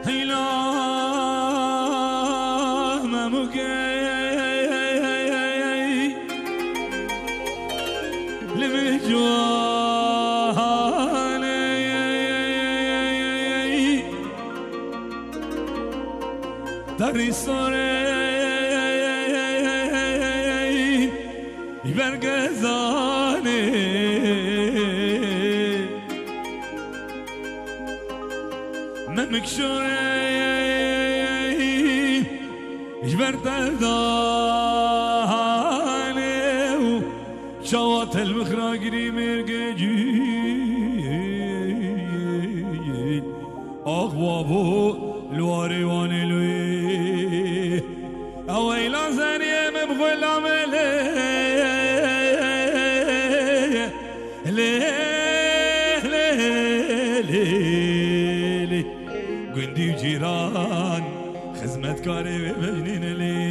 هیلا مموگی لمجواني داری سوره برگزانه من مکشوره اجبر دردانه و شوات المخراقري مرقجي اغوابو لواري واني لوي اويلا زانيه مبغل عمله ليلي قندي وجيران خزمت كاري بجنين لي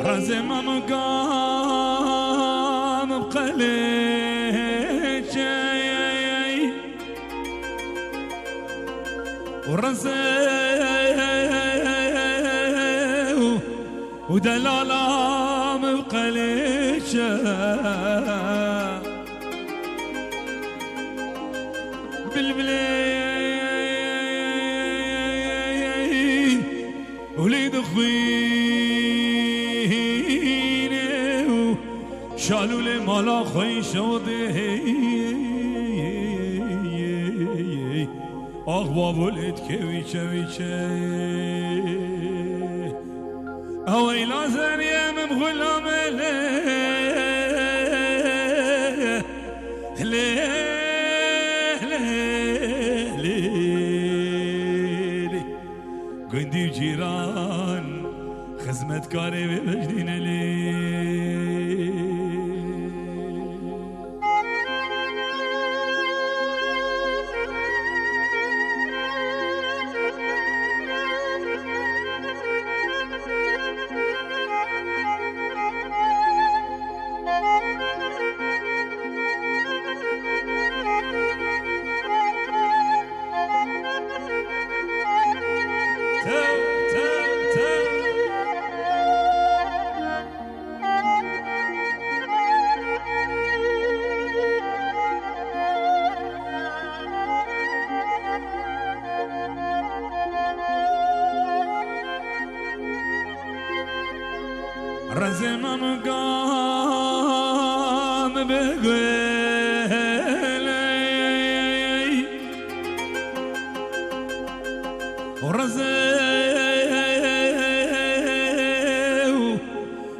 رزم مقام بقليشي ورزم ودلالام بقليشي بالبلي وليد خويني شالو لمالا خوي شوده آخ ولد كويچه ويچه اويلا زريه مبغلام ليلي قندي وجيران خزمت كاري بمجدين لي رزم مقام بقلي ورزم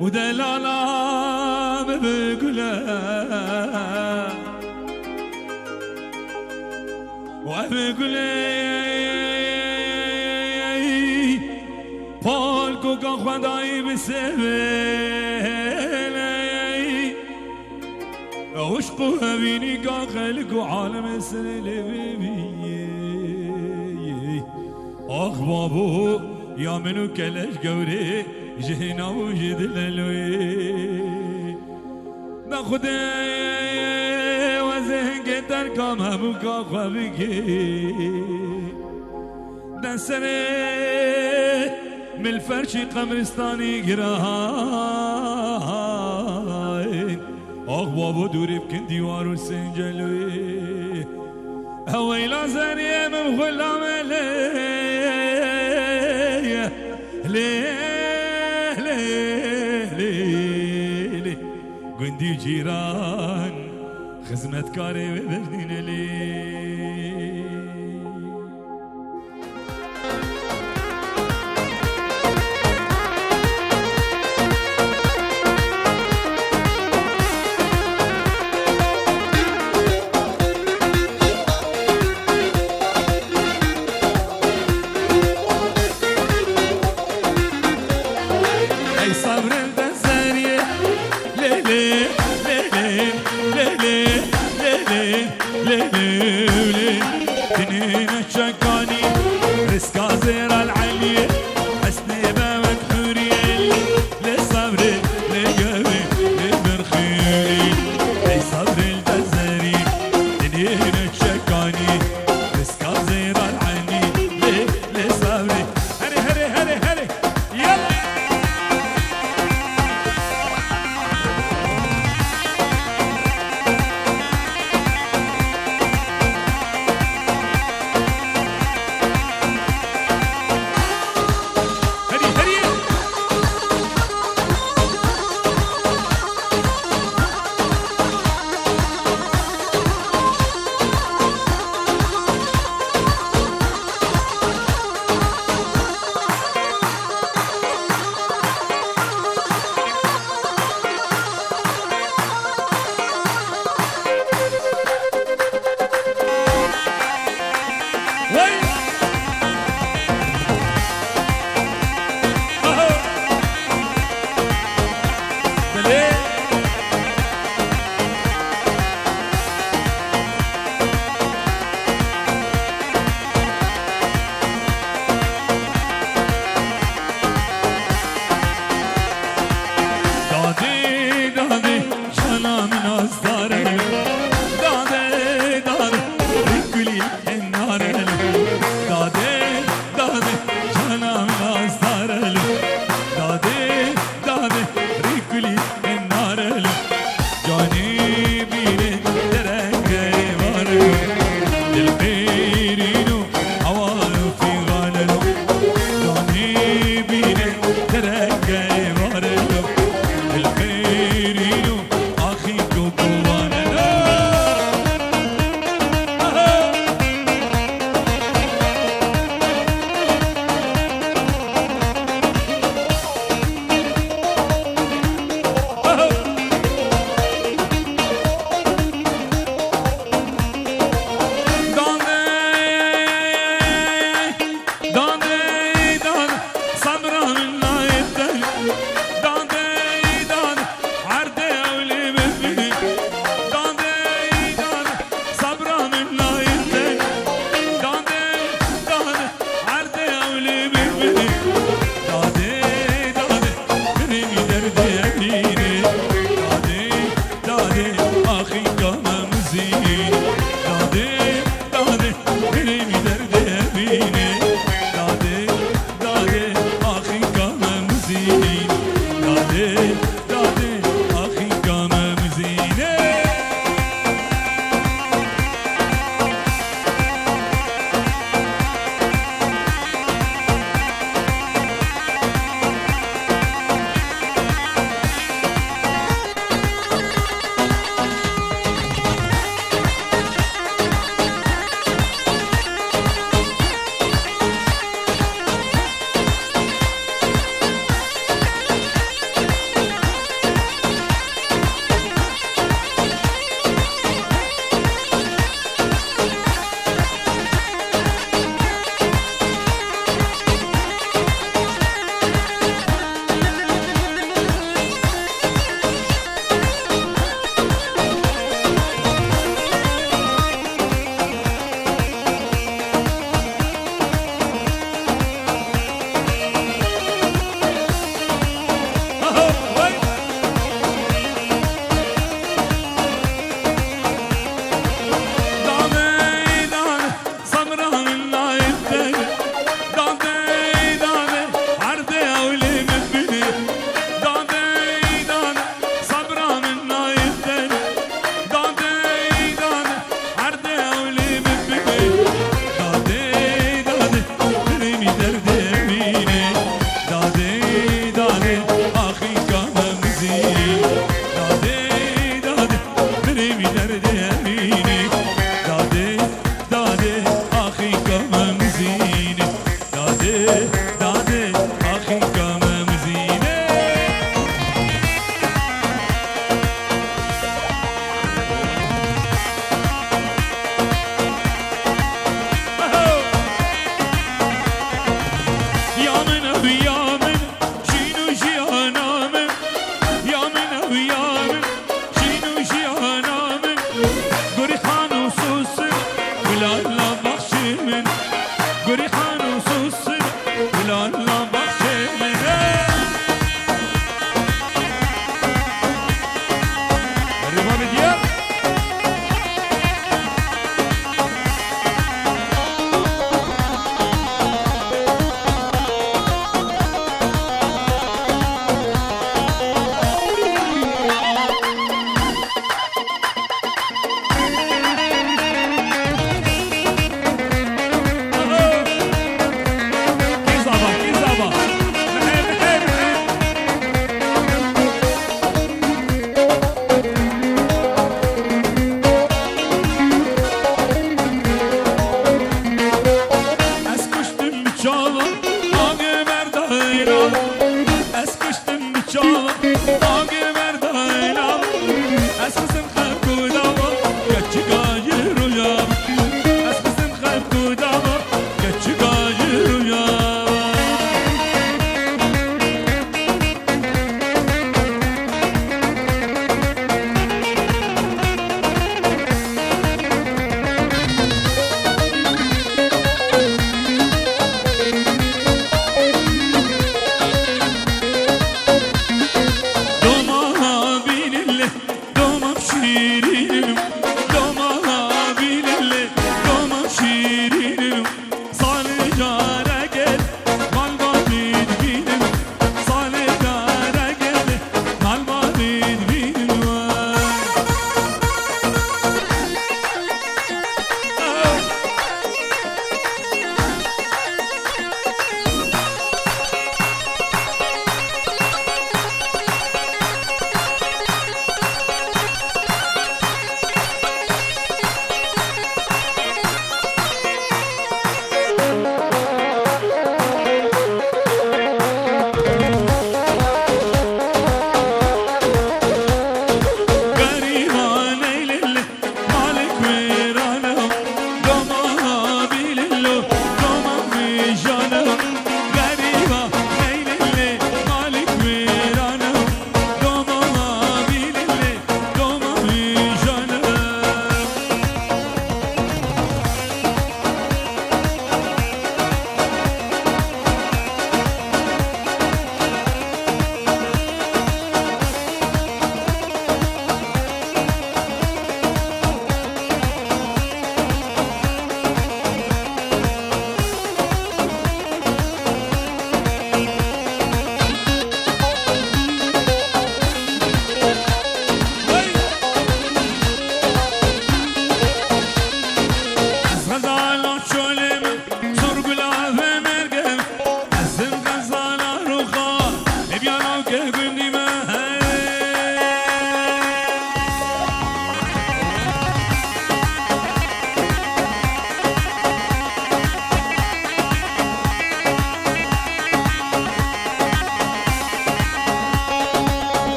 ودلالام بقلي وبقلي بالكو كان خداي بسبلي عشقو هبيني كان خلقو عالم سنة بيبي آخ بابو يا منو كلش قوري جهنا وجد للوي نخده وزهن كتر كام همو كاخوا بكي دنسره من الفرش قمرستاني قراهاين آخ بابو دوري بكن ديوار والسنجلوي هويلا زانيه مبغلام ليلي قندي جيران خزمت كاري بجنين لي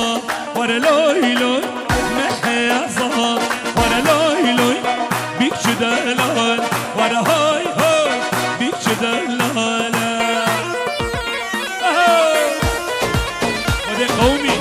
صار ورا لوي لوي محيا صار ورا لوي لوي بيك شدلال ورا هاي هاي بيك شدلال ودي قومي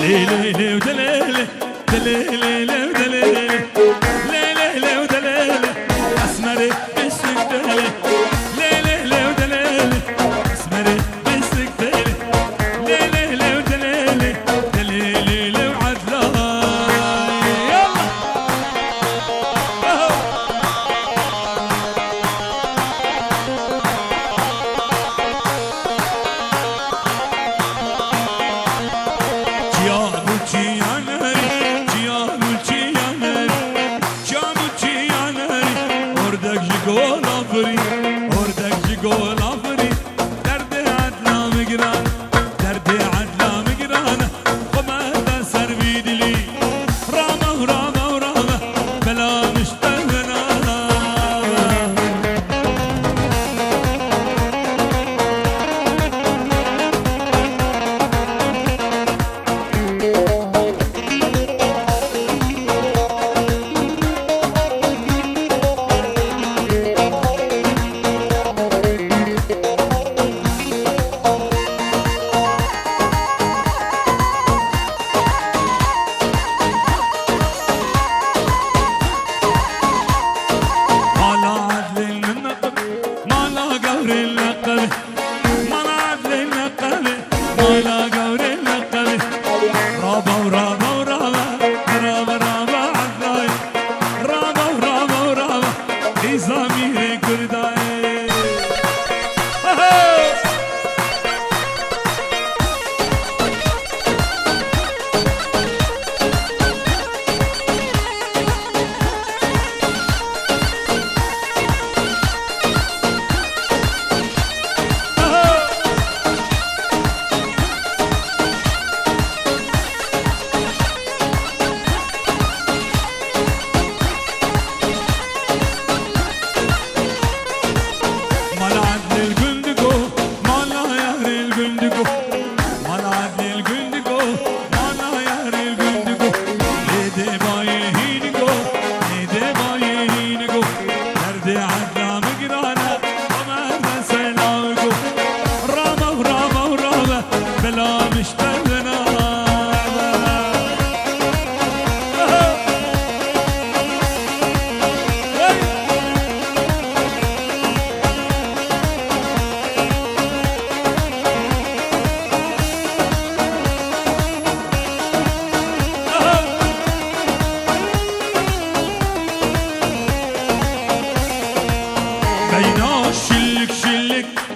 ليلي ودليلي دليلي ودليلي ليلي ودليلي اسمري بسك دليلي ليلي ودليلي اسمري بسك دليلي ليلي ودليلي دليلي وعدلاي يلا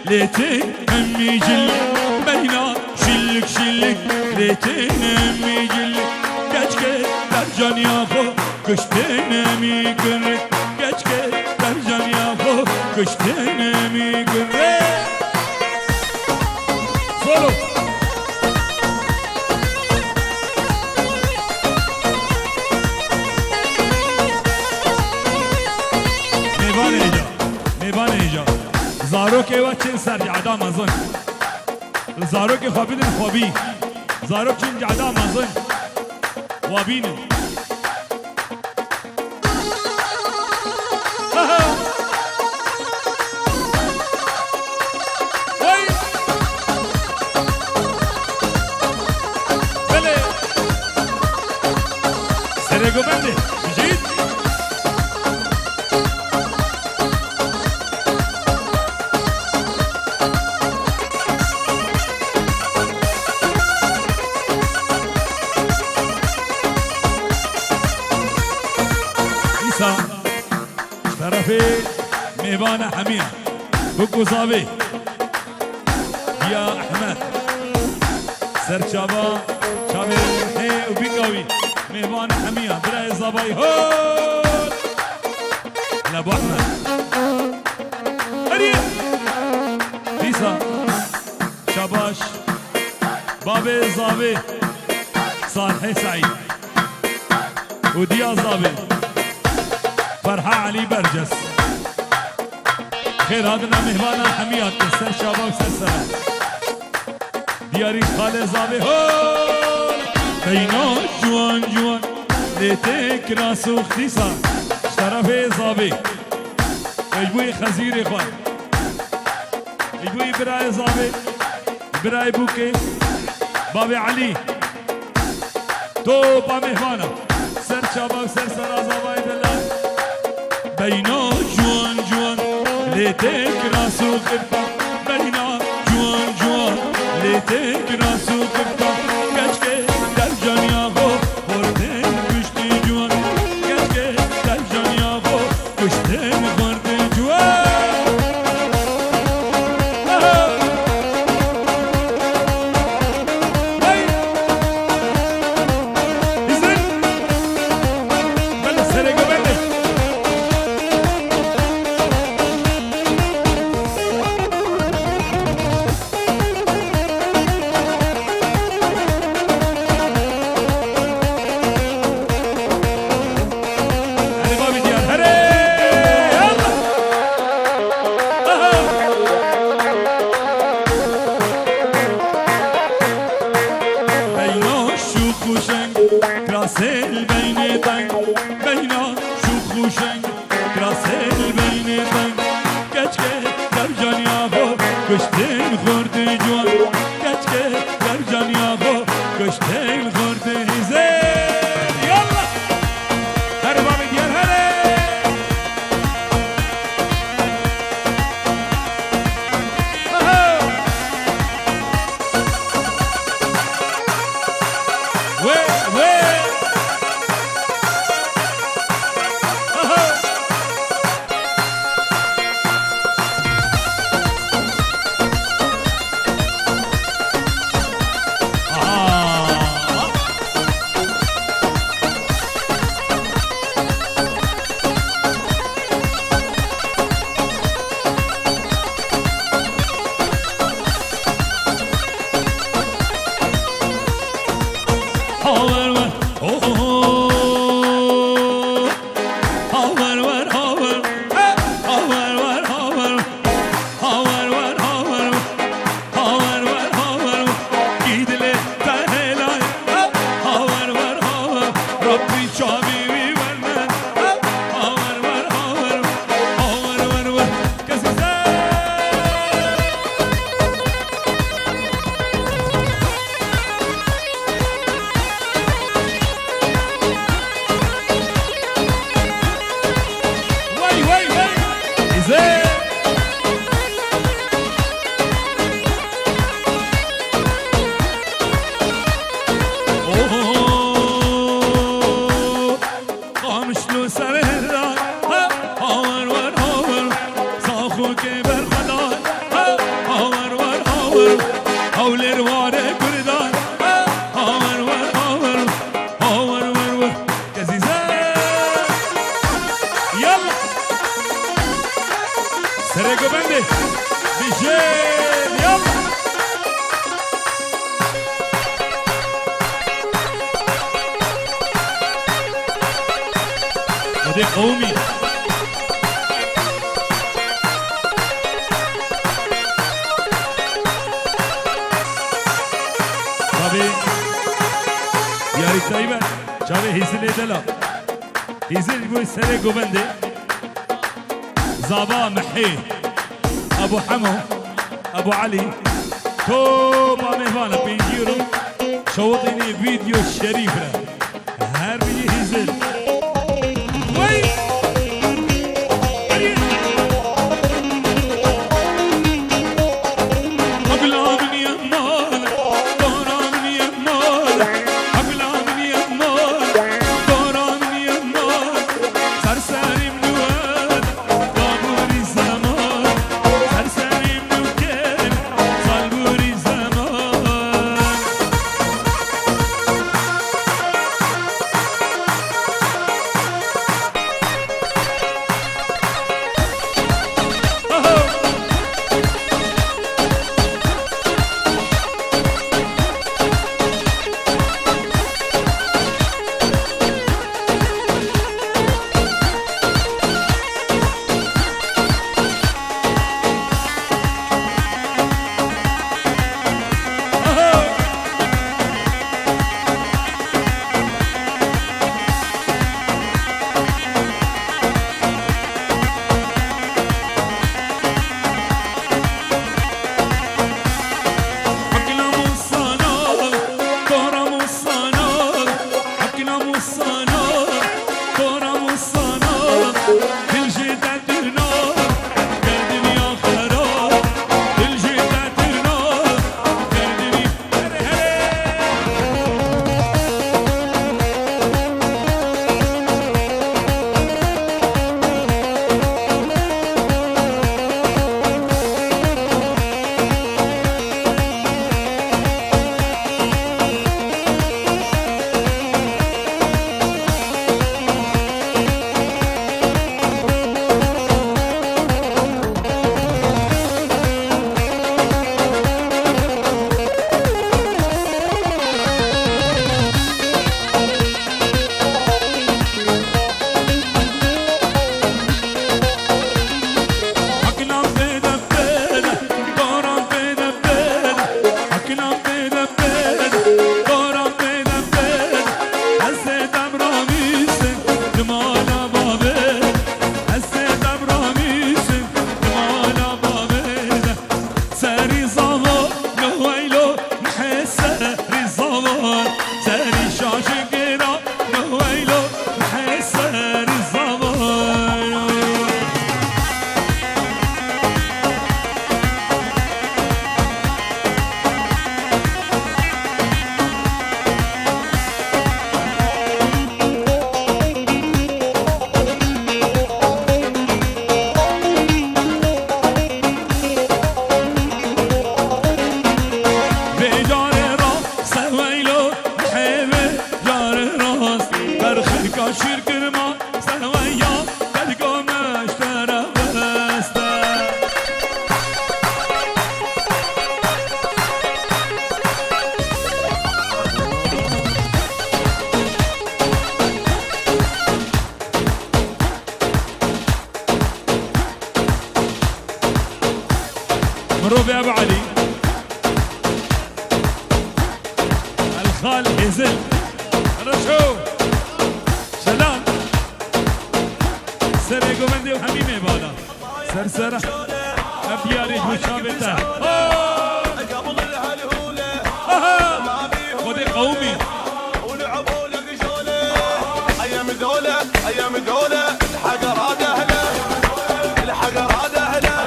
ليتين امي جلك بينا شلك شلك ليتين امي جلك geç geç dercan yahu kışten emi gırrek geç geç dercan yahu kışten emi gırrek solo زاروک و چین سر جعدا مزن زاروک خوابیدن خوابی زاروک چین جعدا مزن وابینن سرگو بنده بجید ایسا طرف میوان حمیه بکو زاوی بیا احمد سر چابا چابه و بیگاوی میوان حمیه برای زابای هول لبو احمد هریه ایسا شاباش باب زاوی صالح سعید و دیا زاوی فرحة علي برجس خير هذا مهوانا حميات سر شابا وسر سرا دياري خالي زاوي هول بينا جوان جوان ليتك راسو اختيسا شرفي زاوي اجبوي خزيري خوان اجبوي براي زاوي براي بوكي بابي علي تو با مهوانا سر شابا وسر سرا زاوي دلال بينا جوان جوان ليتك راسو خفا بينا جوان جوان ليتك راسو خفا كشكي در جانيا خو خوردن كشتي جوان كشكي در جانيا خو كشتن خوردن جوان راسل بین تنگ بینا شوخ خوشنگ راسل بین تنگ کچکه در جانیا خو کشتن خورد جوان کچکه در جانیا خو کشتن خورد زین یالا هر بابی دیار هره سرگو بنده بیشه یالا وده قومي شابي يا ريت طيبة شابي هيزل دلا هيزل بوي سري قبندي زابا محي ابو حمو ابو علي توبا مهوانا بينجيرو شوطيني فيديو الشريف هر بيجي هيزل وي مروف يا ابو علي الخال هزل رشو سلام سري قومندي وحميمي بالا سرسرة ابياري مشابته قبل الهلهولة خذي قومي ولعبوا لك شولة ايام دولة ايام دولة الحقرات اهله الحقرات اهله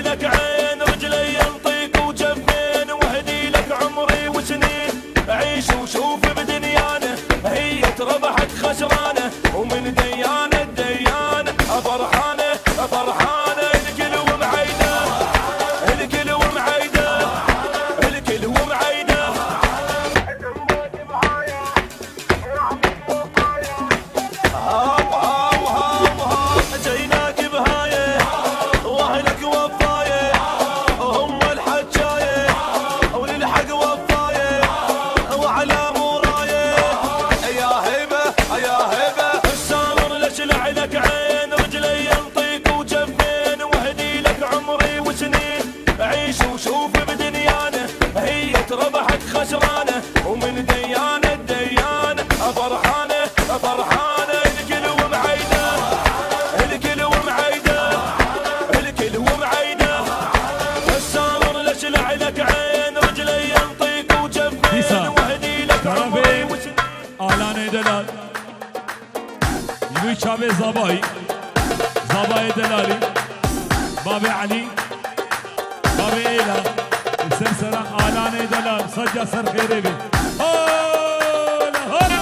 لك عين رجلي ينطيك وجفين وهدي لك عمري وسنين عيش وشوف بدنيانه هي ربحت خسرانه ومن ديانه ديانه فرحانه فرحانه الكل ومعيده الكل ومعيده الكل ومعيده هاو هاو هاو هاو جيناك بهايه واهلك وفايه هم الحجايه وللحق وفايه وعلى مورايه يا هيبه يا هيبه تربحك خسرانه ومن ديانه الديانه فرحانه فرحانه الكل ومعيده الكل ومعيده الكل ومعيده السامر لشلع لك عين رجلي ينطيك وجفين وهدي لك عمري آلان دلال يبوي شابي زباي زباي دلالي بابي علي بابي إيلا سرسرة آلان دلال سجا سر خيري بي هولا هولا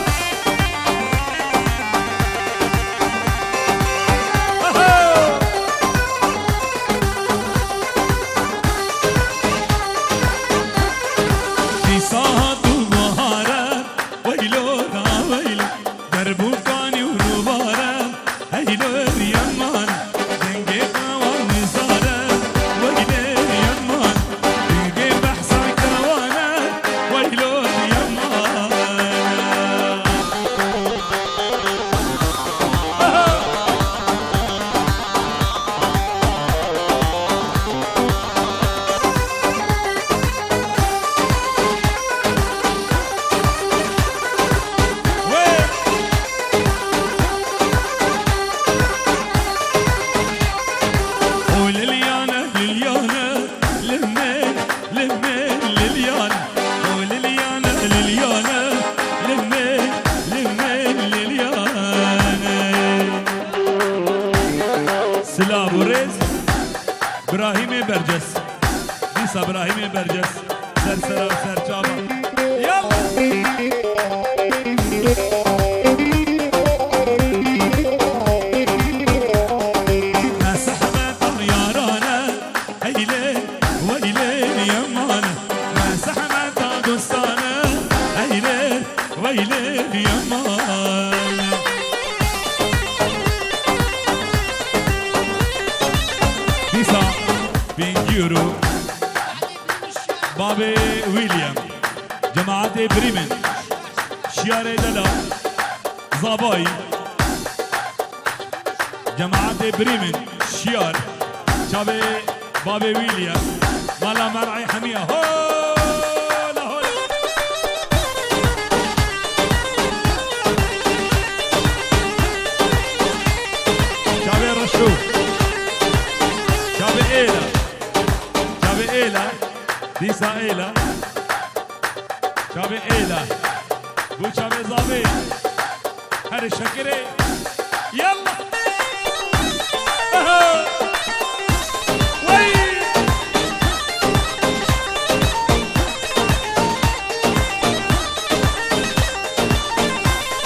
ابراهيم برجس ديسا ابراهيم برجس سرسرة وسرجابة يلا ما سحبت طيارانا هيلين ويلين يمانا ما سحبت دوستانا هيلين ويلين يمانا ديسا بنجيرو بابي ويليام جماعة بريمن شياري دلا زاباي جماعة بريمن شيار شابي بابي ويليام مالا مرعي حمية هولا هولا شابي رشو شابي إيلا شابي إيلا ديسا إيلا شابي إيلا بو شابي زابي هري شكري يلا وي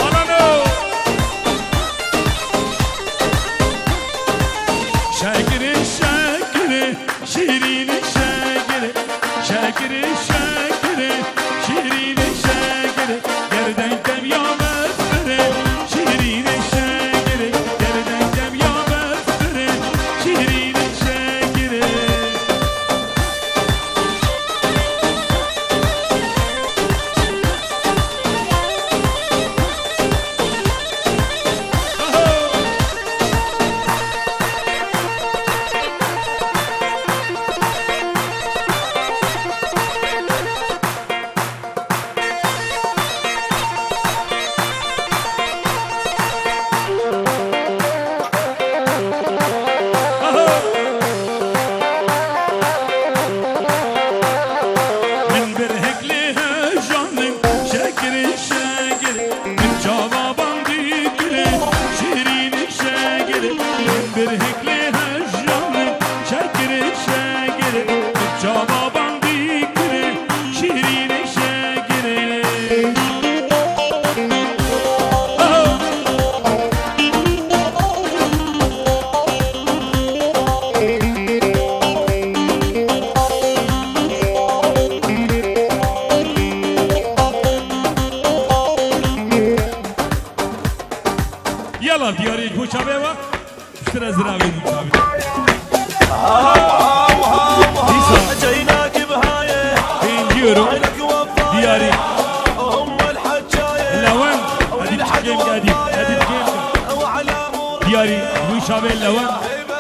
ألانو شاكري شاكري شيرين شاكري شاكري شاكري شيرين شاكري يردن كم يا مفري شيرين شاكري يردن كم يا مفري شيرين شاكري من برهك لها جانم شاكري شاكري من جوابان ديكري شيرين شاكري من برهك لها جانم شاكري شاكري من جوابان ديكري شيرين شاكري يلا دياري بو شابي وا اشترى زراوي بو شابي جيناك بهايه بنجيرو دياري هم الحجايه لوان هذه الجيم قاعدين هذه الجيم وعلى دياري بو شابي لوان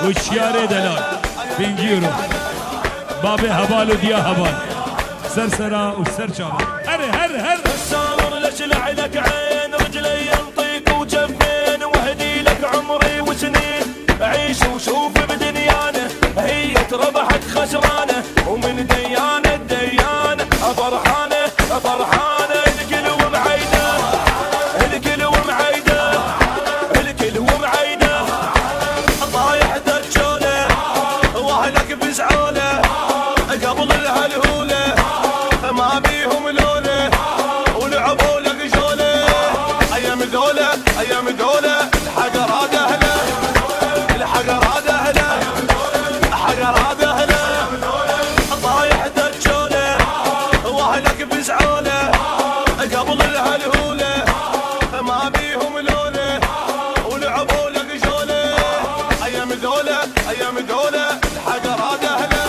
والشياري دلال بنجيرو بابي هبال وديا هبال سرسرة وسرشابة هر السامر ليش لعلك عين رجلي ينطيك وجفين وهدي لك عمري وسنين عيش وشوف بدنيانه هي ربحت خسرانه ومن ديانه الديانه فرحانه فرحانه الكل ومعيده الكل ومعيده الكل ومعيده طايح دجوله واهلك بزعوله قبل الهلهوله ما بيهم لوله ولعبوا لك جوله ايام ذوله ايام ذوله الحقر هذا اهله الحقر هذا اهله الحقر هذا اهله طايح دجوله واهلك بزعوله قبل الهلهوله ما بيهم لوله ولعبوا لك جوله ايام ذوله ايام ذوله الحقر هذا اهله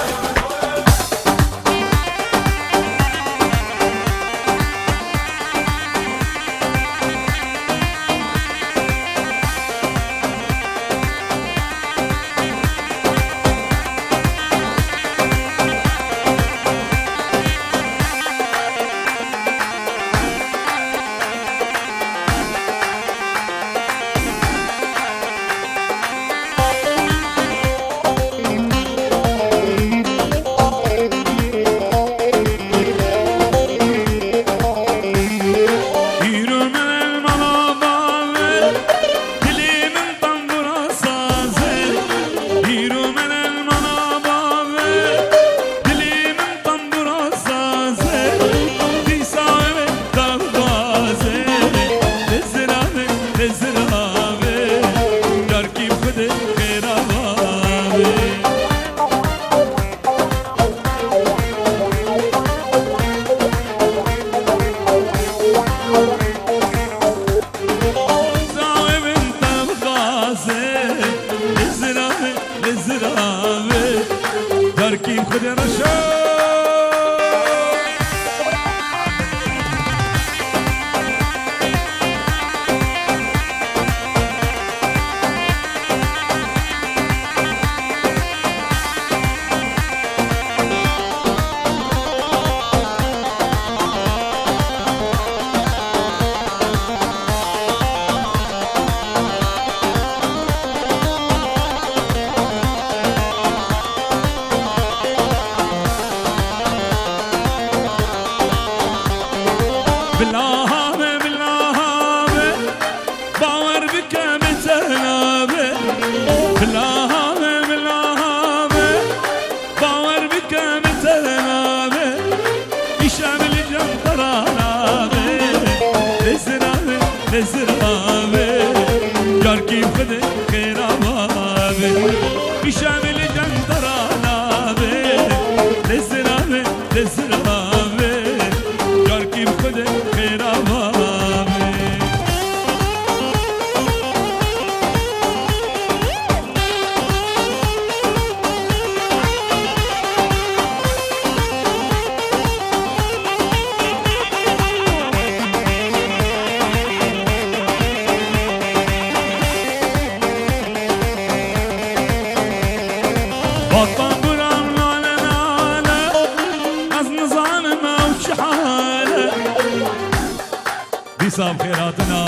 صاحب خيراتنا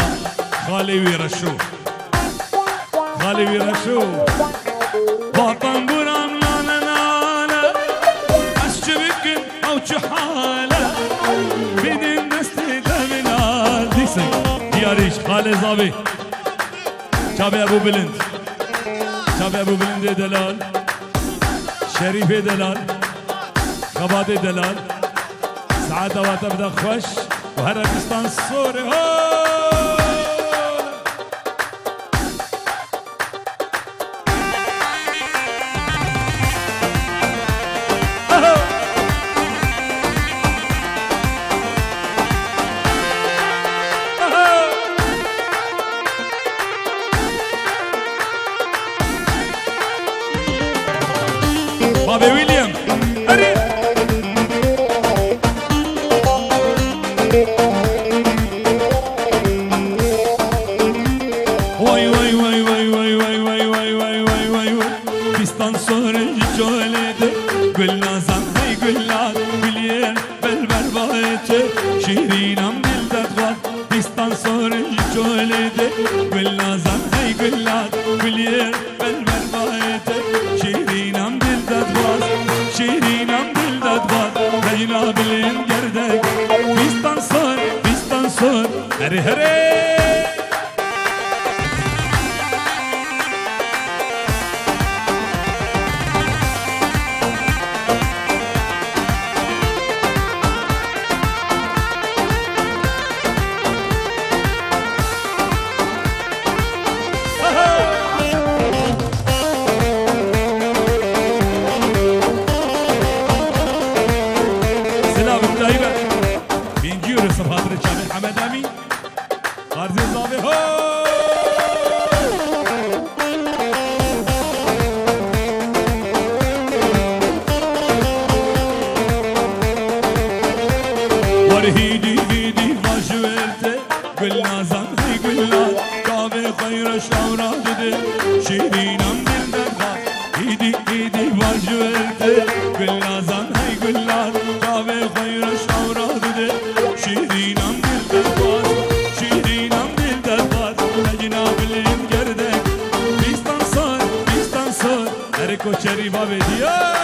خالي ويرشو خالي ويرشو وطن برام لانا لانا أشجبك أو شحالة بدين دستي دمنا ديسك دياريش خالي زابي شابي أبو بلند شابي أبو بلند دلال شريف دلال خباد دلال سعادة واتبدا خوش وهربستان السوري بابي ويليام أري بایته شیرینم دل داد دیستان سورج جولده گل نازم هی گلاد گلیر بلبل بایته شیرینم دل داد شیرینم دل داد هینا بلین گردک بیستان سور هره هره هيدي هيدي غاشورته قل نازم هي قلات كافي خير شورات دي شيرينم دل دغات هيدي هيدي غاشورته قل نازم هي قلات كافي خير شورات دي شيرينم دل دغات شيرينم دل دغات جناب الانجردك بيستان صار هركو شري بابي ديا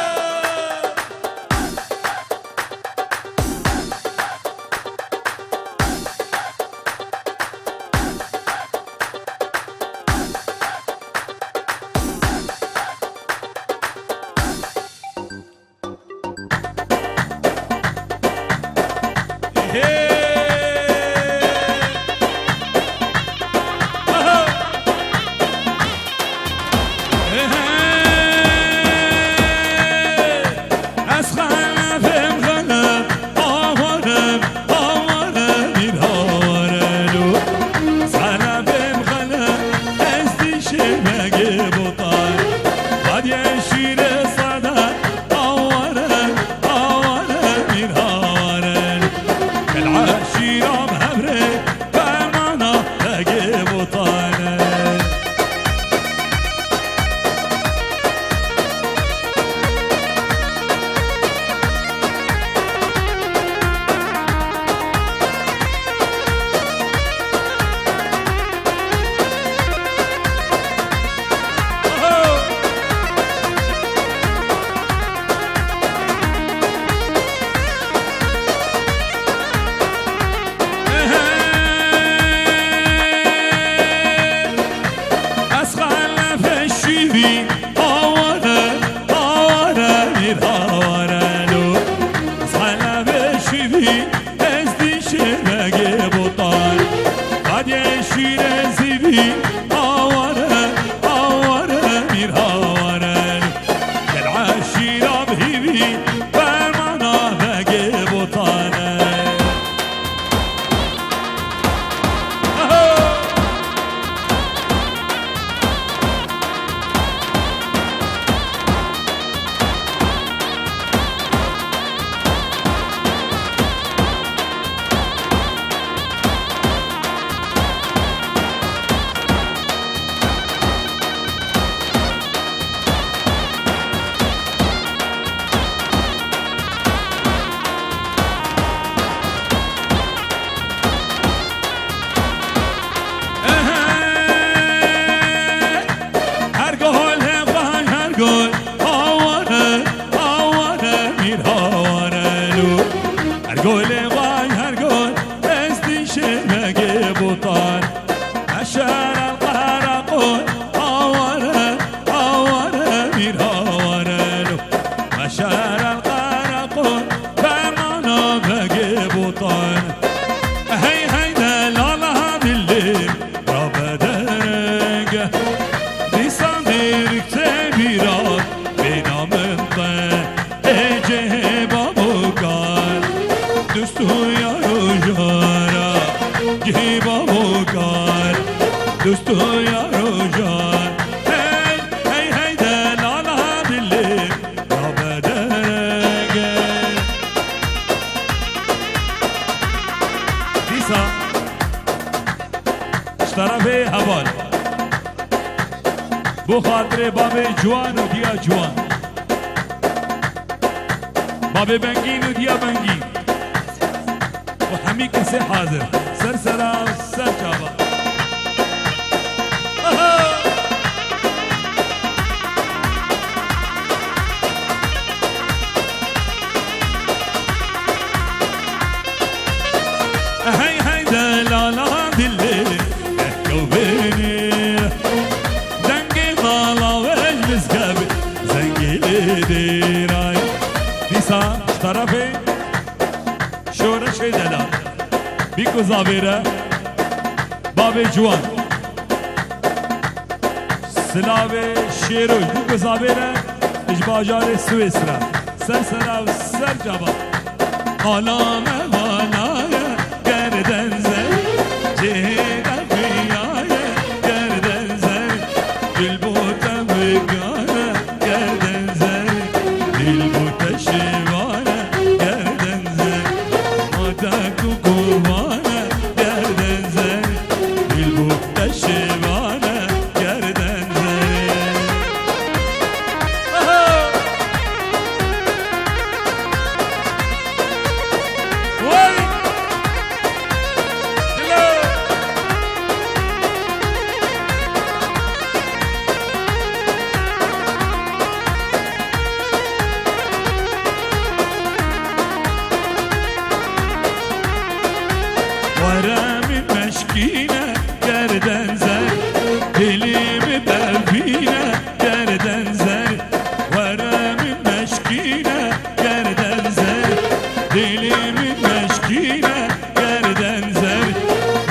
بو خاطر باب جوان و دیا جوان باب بنگین و دیا بنگین وحمي كسي حاضر سرسرة سرجابة هاي هاي دلالا دلي كوبيني زنگي غالا وجلس قبل زنگي ديراي ديسا طرفي شورش دلال بيكو زابيرة بابي جوان سلاوي شيروي بيكو زابيرة اجباجار سويسرا سرسرا وسرجابا آلامه بالایه گردن زر جهده بیایه گردن زر دل بوته بگانه گردن زر دل بوته شیوانه گردن زر ماتا کوکوانه گردن زر دل بوته شیوانه گردن زر ورامي مشكينة گردن زر دليمي بلبينة گردن زر ورامي مشكينة گردن زر دليمي مشكينة گردن زر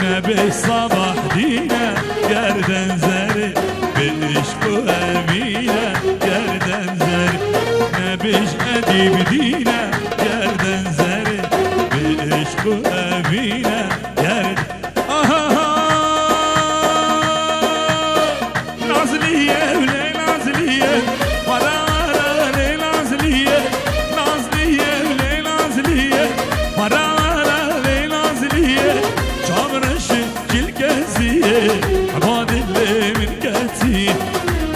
نبي صباح دينة گردن زر بعشق أمينة گردن زر نبيش أديب دينة گردن زر بعشق أمينة گرد نازلية ولي نازلية ورا ورا لي نازلية نازلية ولي نازلية ورا ورا لي نازلية شامرش جلكزية عباد اللي من كتي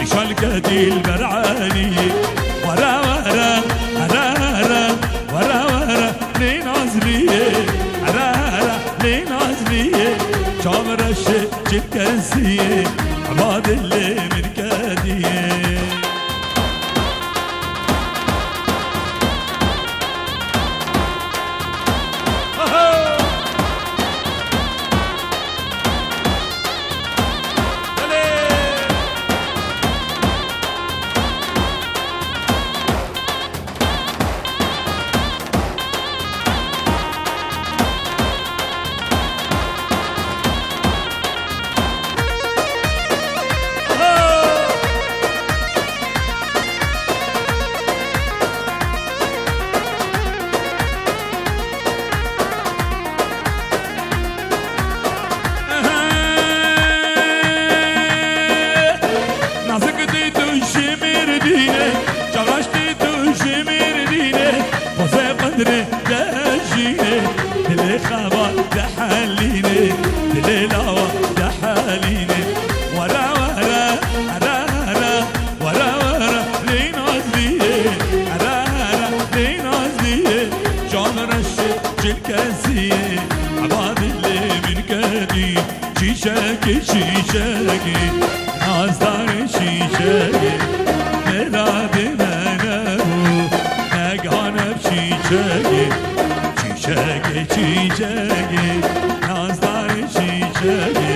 إشال كتي البرعانية ورا ورا ورا ورا ورا ورا لي نازلية ورا ورا لي نازلية شامرش جلكزية عباد اللي من كتي دلي خبر دحاليني دلي لوا دحاليني ورا ورا ورا ورا ورا ورا لي نازلية ورا ورا لي نازلية جان رشة جلكزية عباد اللي من كدي شيشاكي شيشاكي نازدار شيشاكي مراد منابو نگانب شيشاكي شيشاكي شيشاكي نازدار شيشاكي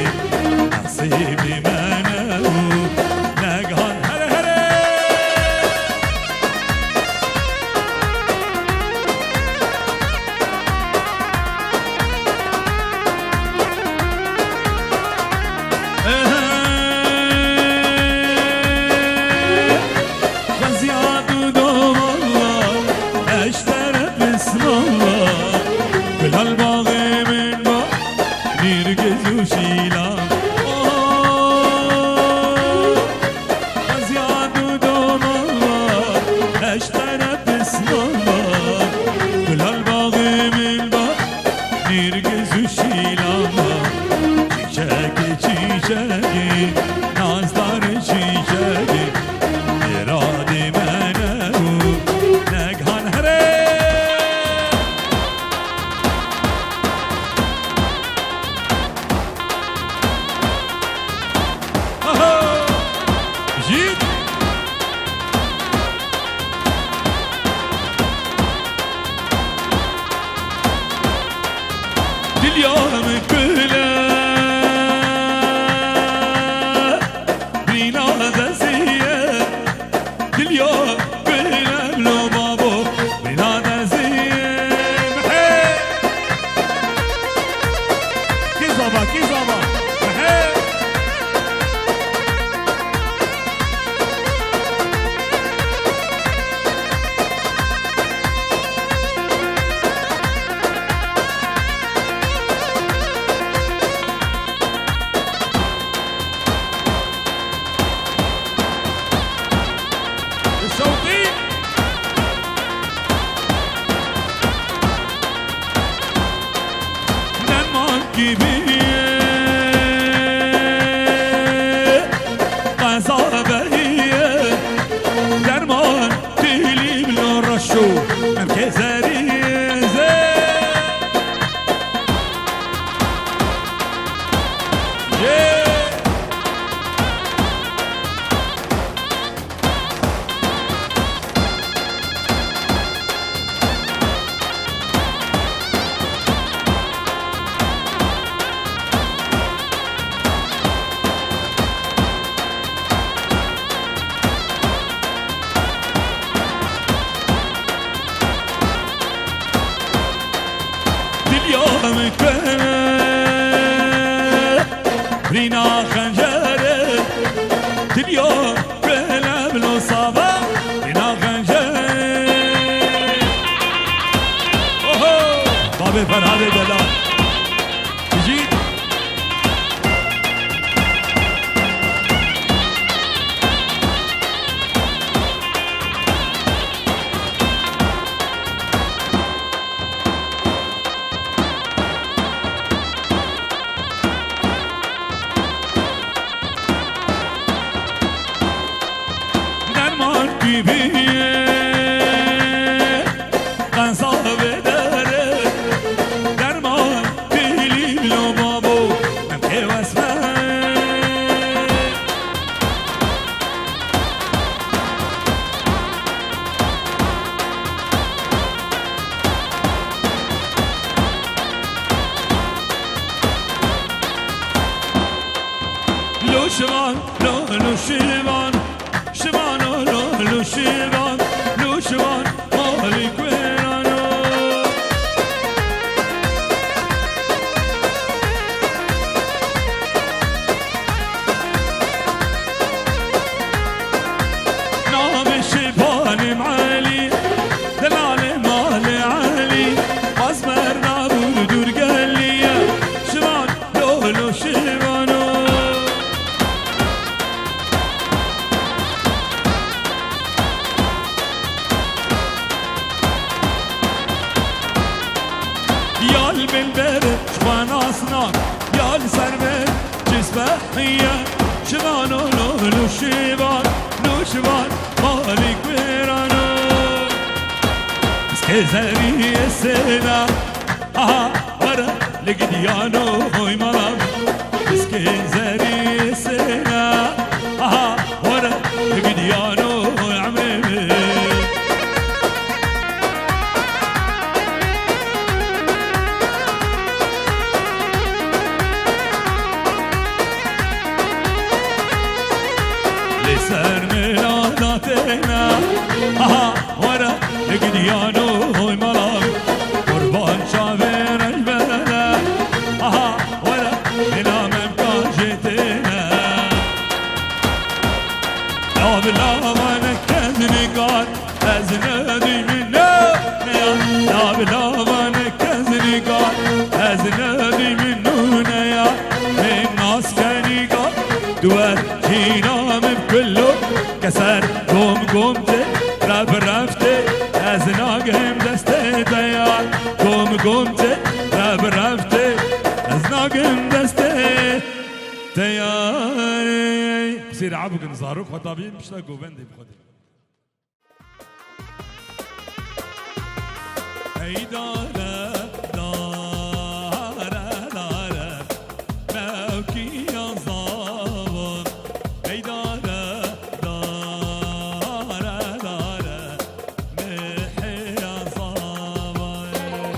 نصيبي منابو نگان هره هره غزياد دوم الله اشترى باسم الله بالهالباغي من ما نرقز وشيلا غزياد دوم الله اشترى باسم الله بالهالباغي من ما نرقز وشيلا شيشاكي شيشاكي نازدار شيشاكي إرادي منو نگهان هره اليوم كله بنادى زين اليوم كله لو بابو بنادى زين كي زابا درمان تیلی بلو رشو ام که زریزه اليوم كنا رينا خنجره اليوم كنا بلو صابا رينا خنجره اوه بابي فرهاد دلال جيت شبان لو شبان شبان لو شبان لو شبان مالي كويرانو نام الشبان معالي دلال مالي عالي أزمر نابو دور قالي شبان لو شبانو يال بالبر شبان أصنام يال سربر جسبه هي شبان لو شبان لو شبان مالك ويرانو اسكزري السنة ورا لقديانو هوي مرام اسكزري السنة ورا لقديانو هوي عمري لسر ميلاداتنا ورا لقديانو هوي مرام قربان شابين البلد ورا بلا ممكاجتنا لا بلا ما نكذني قال أزنادي منه لا بلا ما نكذني قال أزنادي منه يا الناس كاني قال دول هينا من كله كسر قومتي رفرفتي أزناقهم دستي ديال قومتي رفرفتي أزناقهم دستي ديال بصير عبق نزاروك خطابين مش لاقوا بندي بخدر هيدا لا دارا دارا موكي يا ظالم هيدا لا دارا دارا محي يا ظالم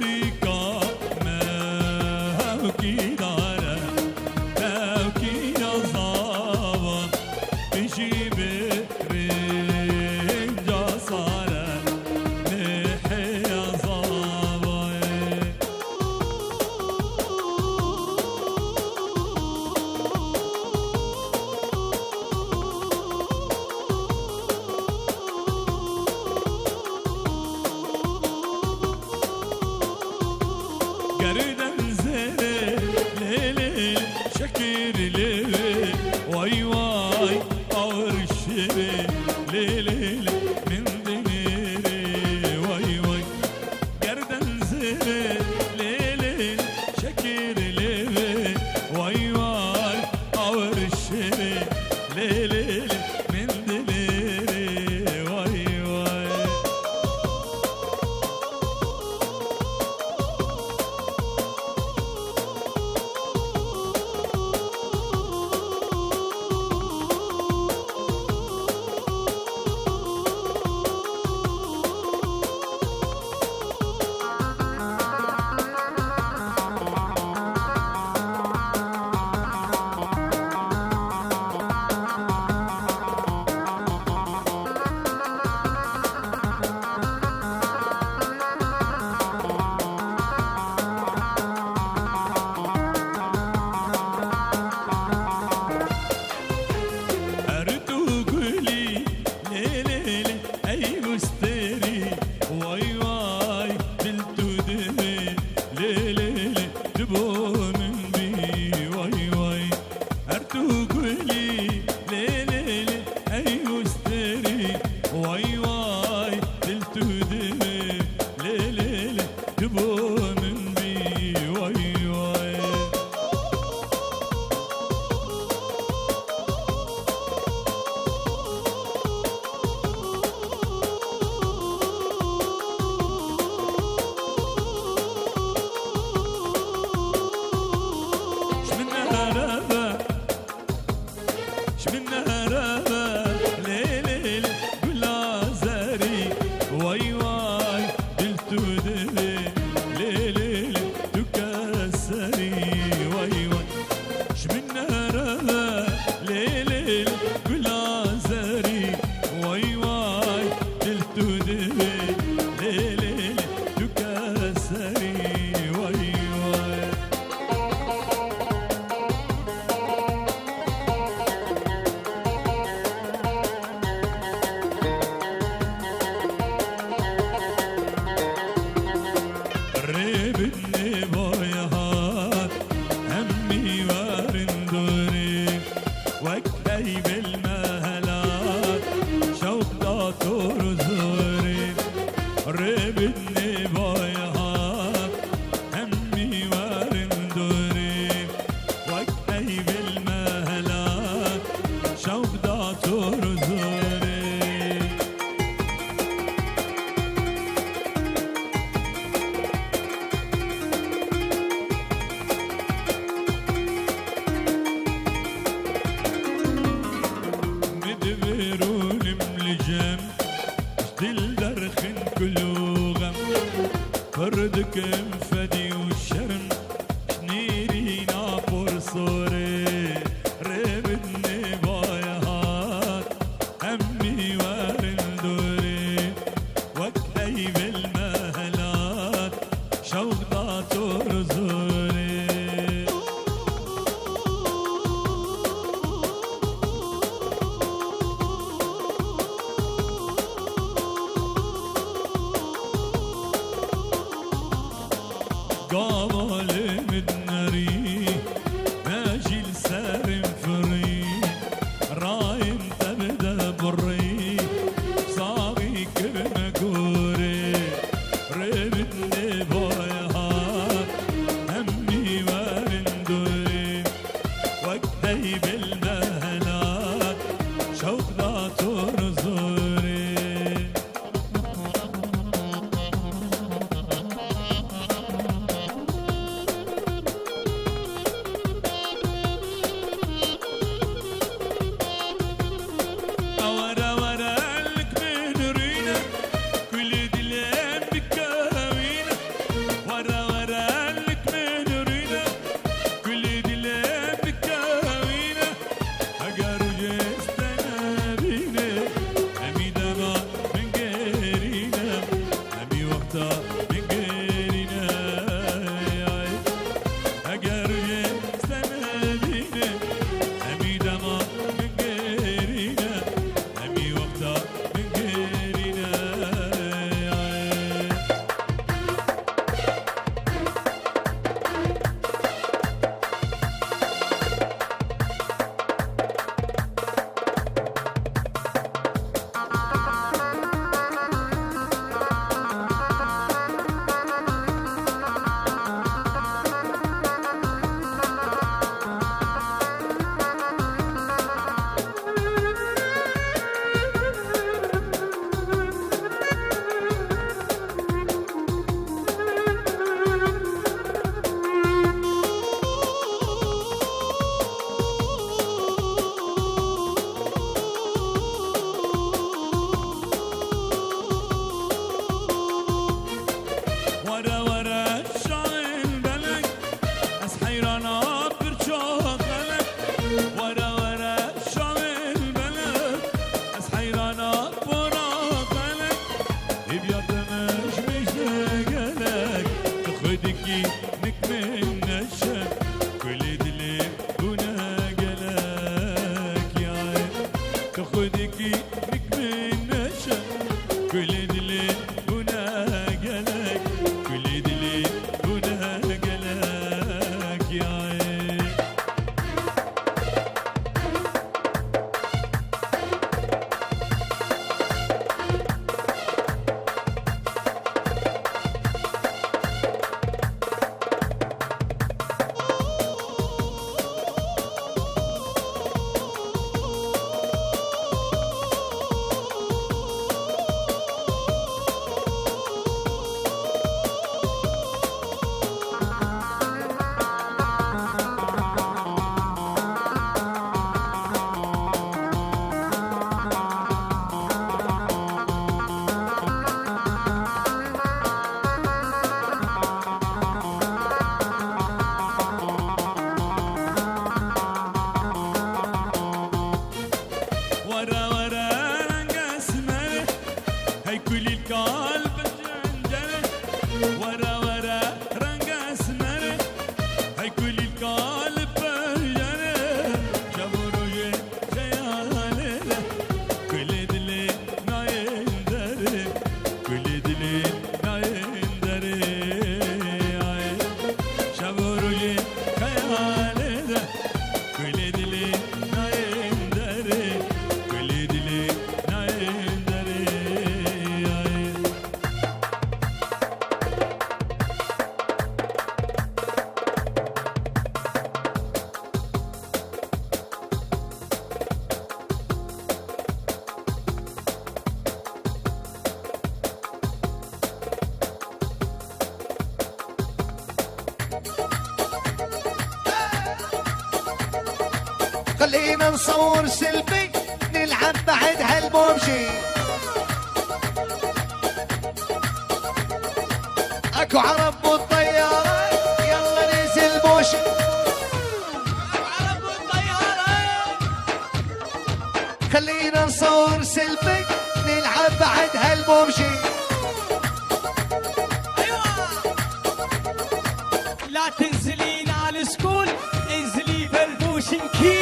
بيكا موكي دارا موكي يصابا تجيب رنجا صارا نحي يصابا قردن زين ليلي شكر ليلي واي واي اور الشري ليلي من دنيري واي واي قردن زين ليلي شكر ليلي واي واي اور الشري ليلي من دنيري واي واي فردك انفدي والشرم شنيري نابور صوري ربدني بايهات أمي وارندوري وكأي بالمهلات شوقات رزوري قابل مدنري ماشي لسارم فري رايم تبدا بري صاغي كمكوري ربتني بايهات همي وارندوري وقتي بالمهلات شوق ذات رزوري نك من الشام كل دلي هنا قلك يا عين تاخدك نك من الشام كل دلي هنا قلك كل دلي هنا قلك يا عين ورا ورا رنقص مره هاي كل القلب جنجره ورا ورا رنقص مره هاي كل القلب جنجره شبروجه خياله كل دلي ناين دره كل دلي ناين دره شبروجه خياله كل دلي ناين دره كل دلي ناين دره خلينا نصور سيلفي نلعب بعد هالبوبجي اكو عرب بالطيارة يلا ننزل بوشي عرب بالطيارة خلينا نصور سيلفي نلعب بعد هالبوبجي لا تنزلين على السكول انزلي بالبوشنكي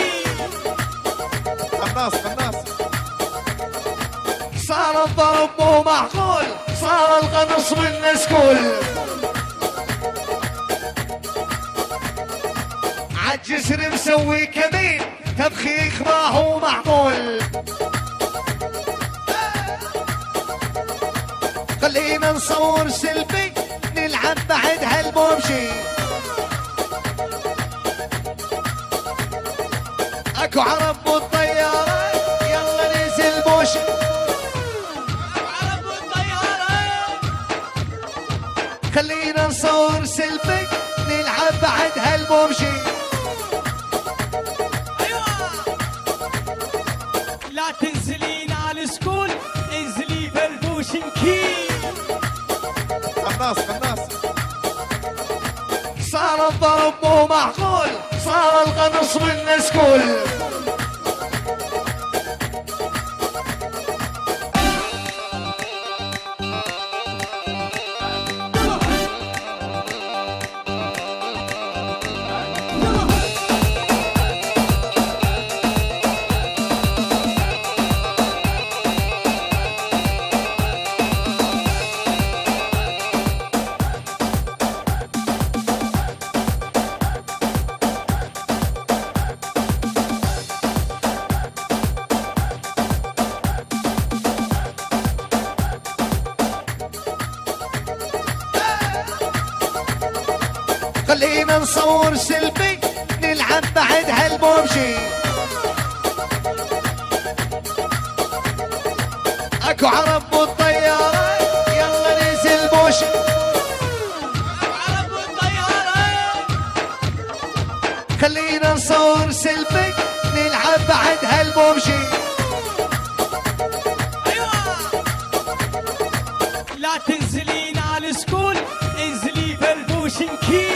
قناص صار الضرب مو معقول صار القنص من سكول عالجسر مسوي كمين تبخيخ ما هو معقول خلينا نصور سيلفي نلعب بعد هالبوبجي اكو عرب بالطيارة يلا ننزل بوشي عرب بالطيارة خلينا نصور سيلفي نلعب بعد هالبوبجي لا تنزلين على السكول انزلي بالبوشنكي قناص صار الضرب مو معقول صار القنص من سكول خلينا نصور سيلفي نلعب بعد هالبوبجي اكو عرب بالطيارة يلا ننزل بوشي عرب بالطيارة خلينا نصور سيلفي نلعب بعد هالبوبجي لا تنزلين على السكول انزلي بالبوشنكي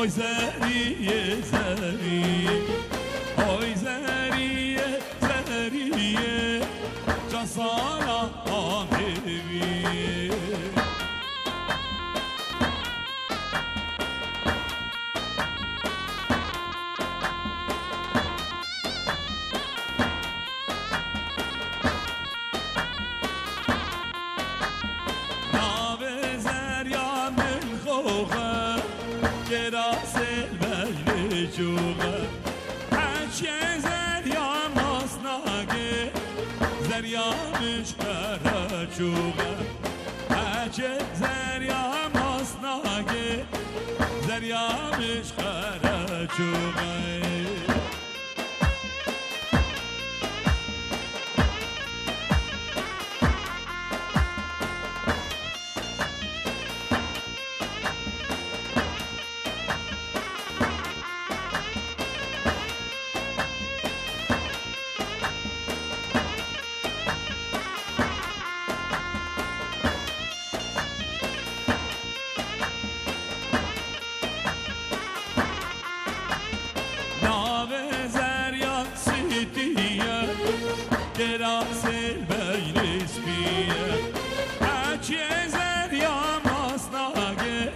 Oy zeriye zeriye Oy zeriye zeriye Can sana ameviye Gerasel belli çuğa Haçye zerya masnage Zeryamış kara çuğa Haçye zerya masnage Zeryamış kara çuğa Gerasel beyni spiye Haçye zerya masnage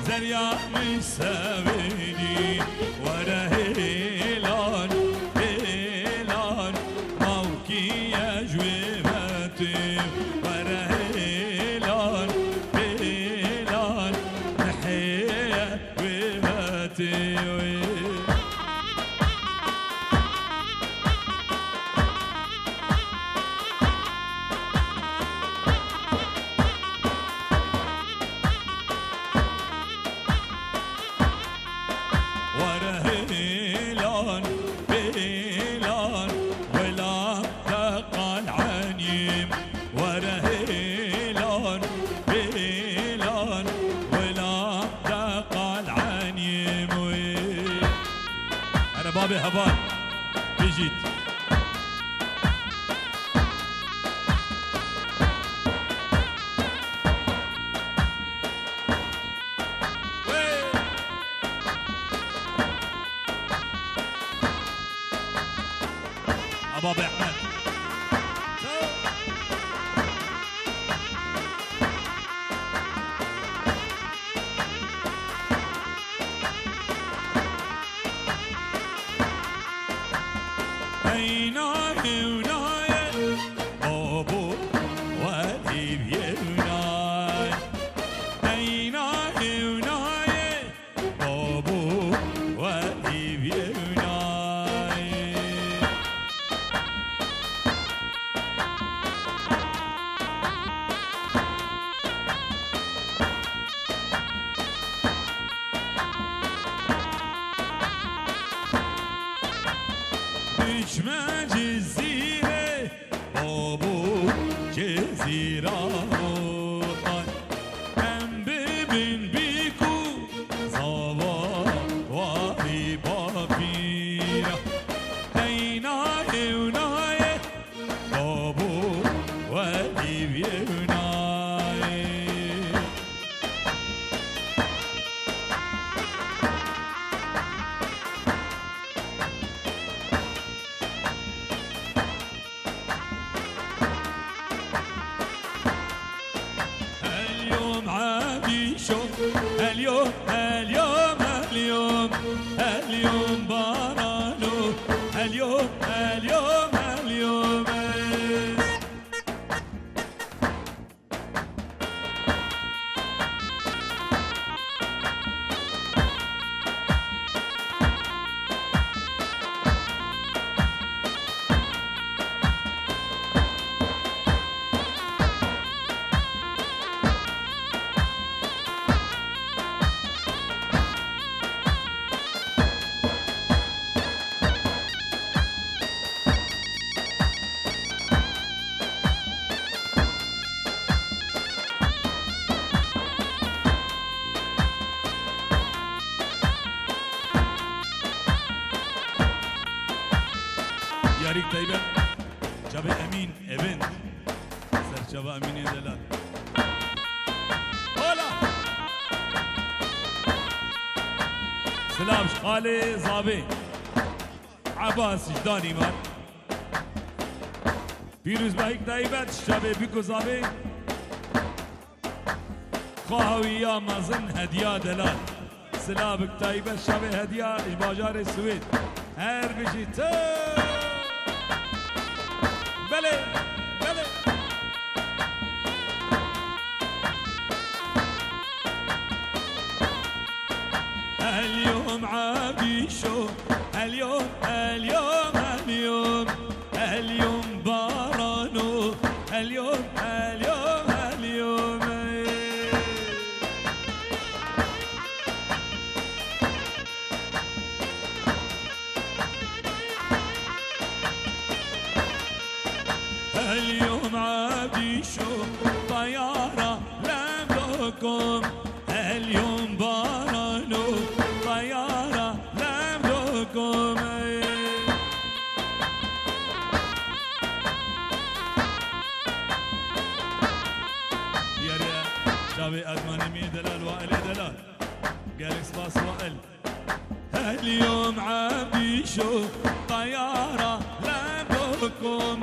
Zeryamış seveni Vere hilal hilal Mavkiye jvivetim Vere hilal hilal Nehiye jvivetim بابي هبان بيجيت بابي احمد Düşme cezire Babu cezira otan Hem bebin biku Zava vahi babira Heyna evnaye Babu vahi evnaye اليوم اليوم اليوم اليوم بارانو اليوم اليوم اليوم ياريك طيبة جاب أمين إيفنت سر جاب أمين دلال هلا سلام خاله زابه عباس جدانی من پیروز باید دایبت شبه بیکو زابه خواهوی یا مزن هدیه دلال سلابک دایبت شبه هدیه اجباجار سوید هر بشی تا بله بله اليوم عابيشو اليوم اليوم اليوم اليوم بارانو اليوم اليوم اليوم اليوم عابيشو طيارة لامدوكم اليوم بارانو طيارة لامدوكم يا ريا شابي أدماني مي دلال وائل دلال قالك سباس وائل اليوم عبيشو طيارة لامدوكم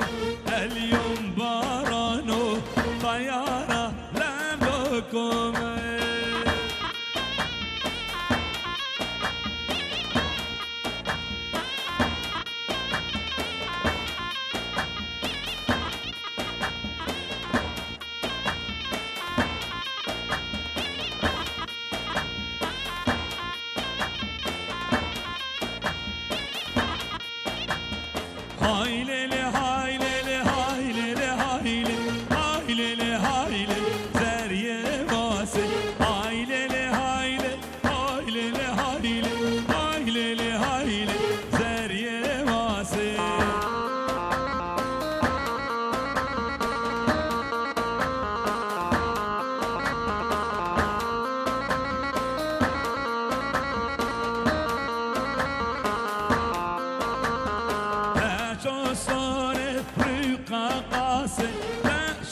اليوم بارانو طيارة لامدوكم هاي ليلي هاي ليلي هاي ليلي هاي ليلي هاي ليلي هاي ليلي زارية واسي هاي ليلي هاي ليلي هاي ليلي هاي ليلي هاي ليلي هاي ليلي زارية واسي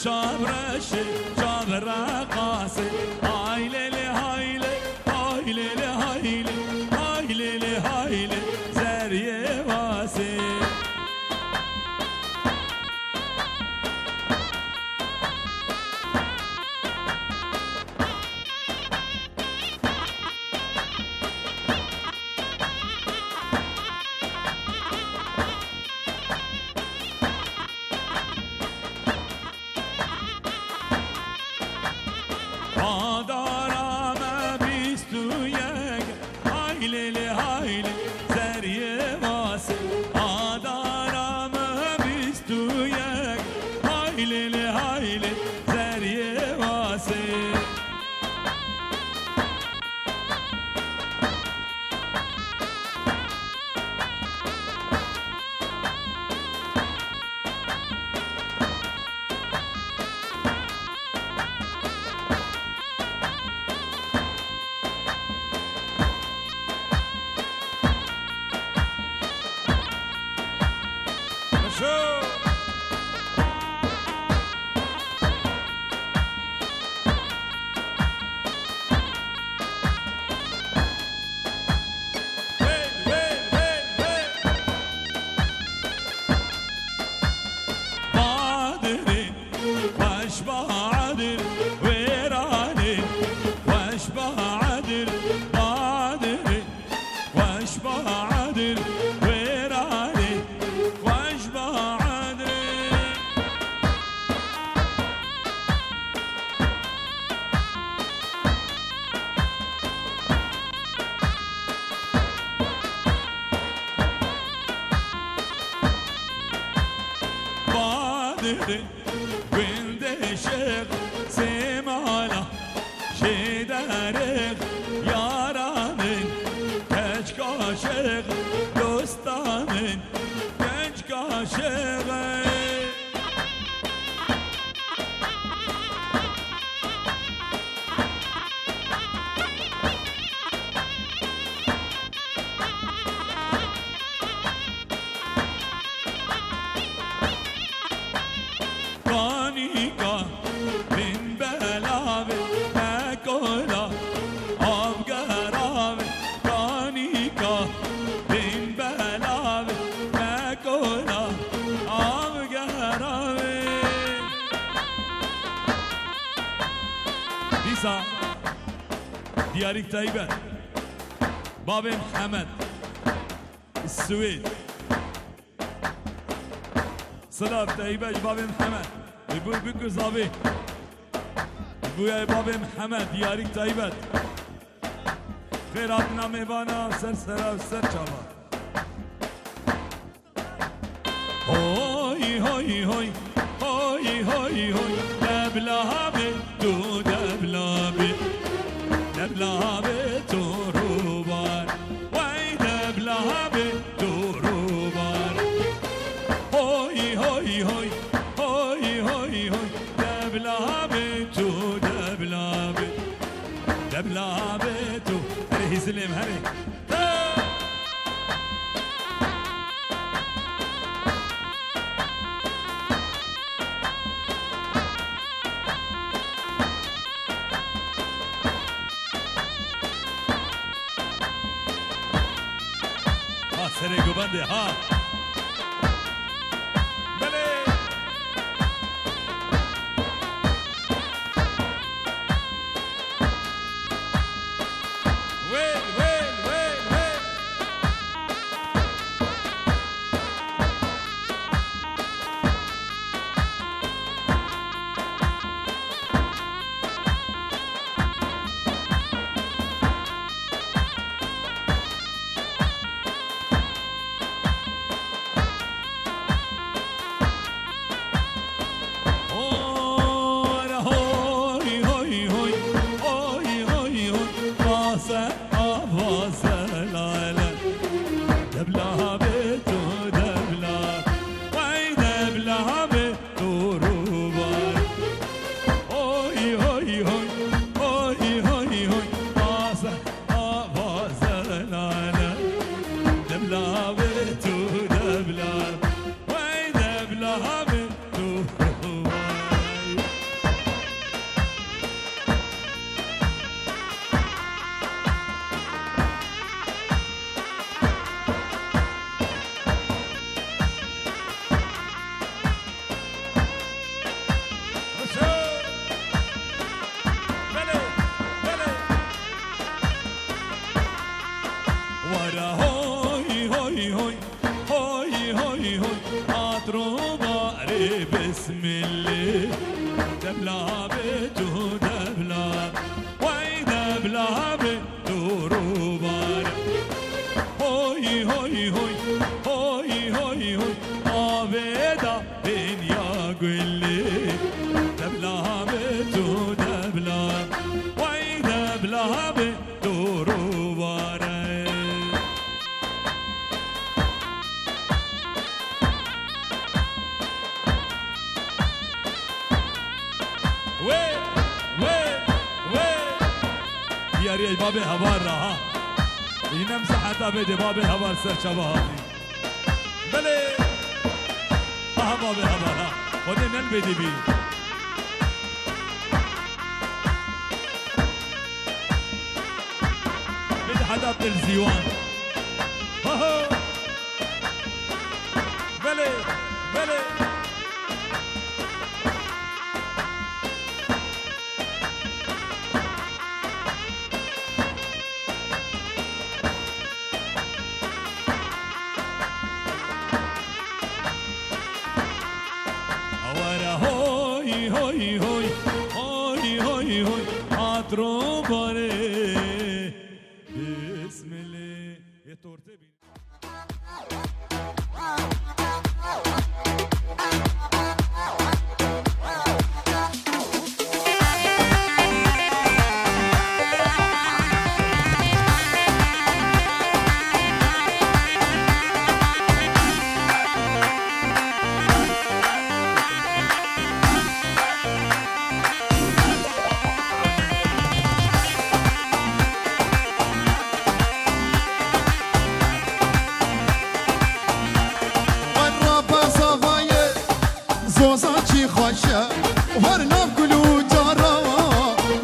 شاب رقاصي هاي ليلي هاي ليلي هاي ليلي هاي ليلي هاي ليلي هاي ليلي زارية واسي آدارم بیستو یک های لیلی های لیلی زریه واسه آدارم بیستو یک های لیلی های لیلی زریه واسه وين شيخ سمالة شدارخ يارامن كشكا شيخ دوستامن كشكا شيخ نمسا ديارك طيبة باب محمد السويد صلاف طيبة باب محمد يبوي بكو زابي يبوي باب محمد ديارك طيبة خيراتنا ميوانا سر سر سر چاوا هوي هوي هوي هوي هوي هوي دبلابي تو دبلابي دبلابي تو روبار وای دبلابي تو روبار هوي هوي هوي هوي هوي هوي دبلابي تو دبلابي دبلابي تو هري سلم هري سره گوبنده ها بله ویل ویل ویل ویل بسم الله دبلابي تو دبلاب وای دبلابي تو روبار هوی هوی هوی هوی هوی هوی آبدا دنیا گلی دبلابي تو دبلاب وای دبلابي تو روبار دیاری باب هوار رها اینم صحتا بده باب هوار سر چبا هاتی بله ها باب هوار ها خود نن بدی بی بده حدا بالزيوان بله بله هوی هوی هوی هوی هوی هوی آترو باره بسم الله یه تورته بین خوشه ورنب گلو جارا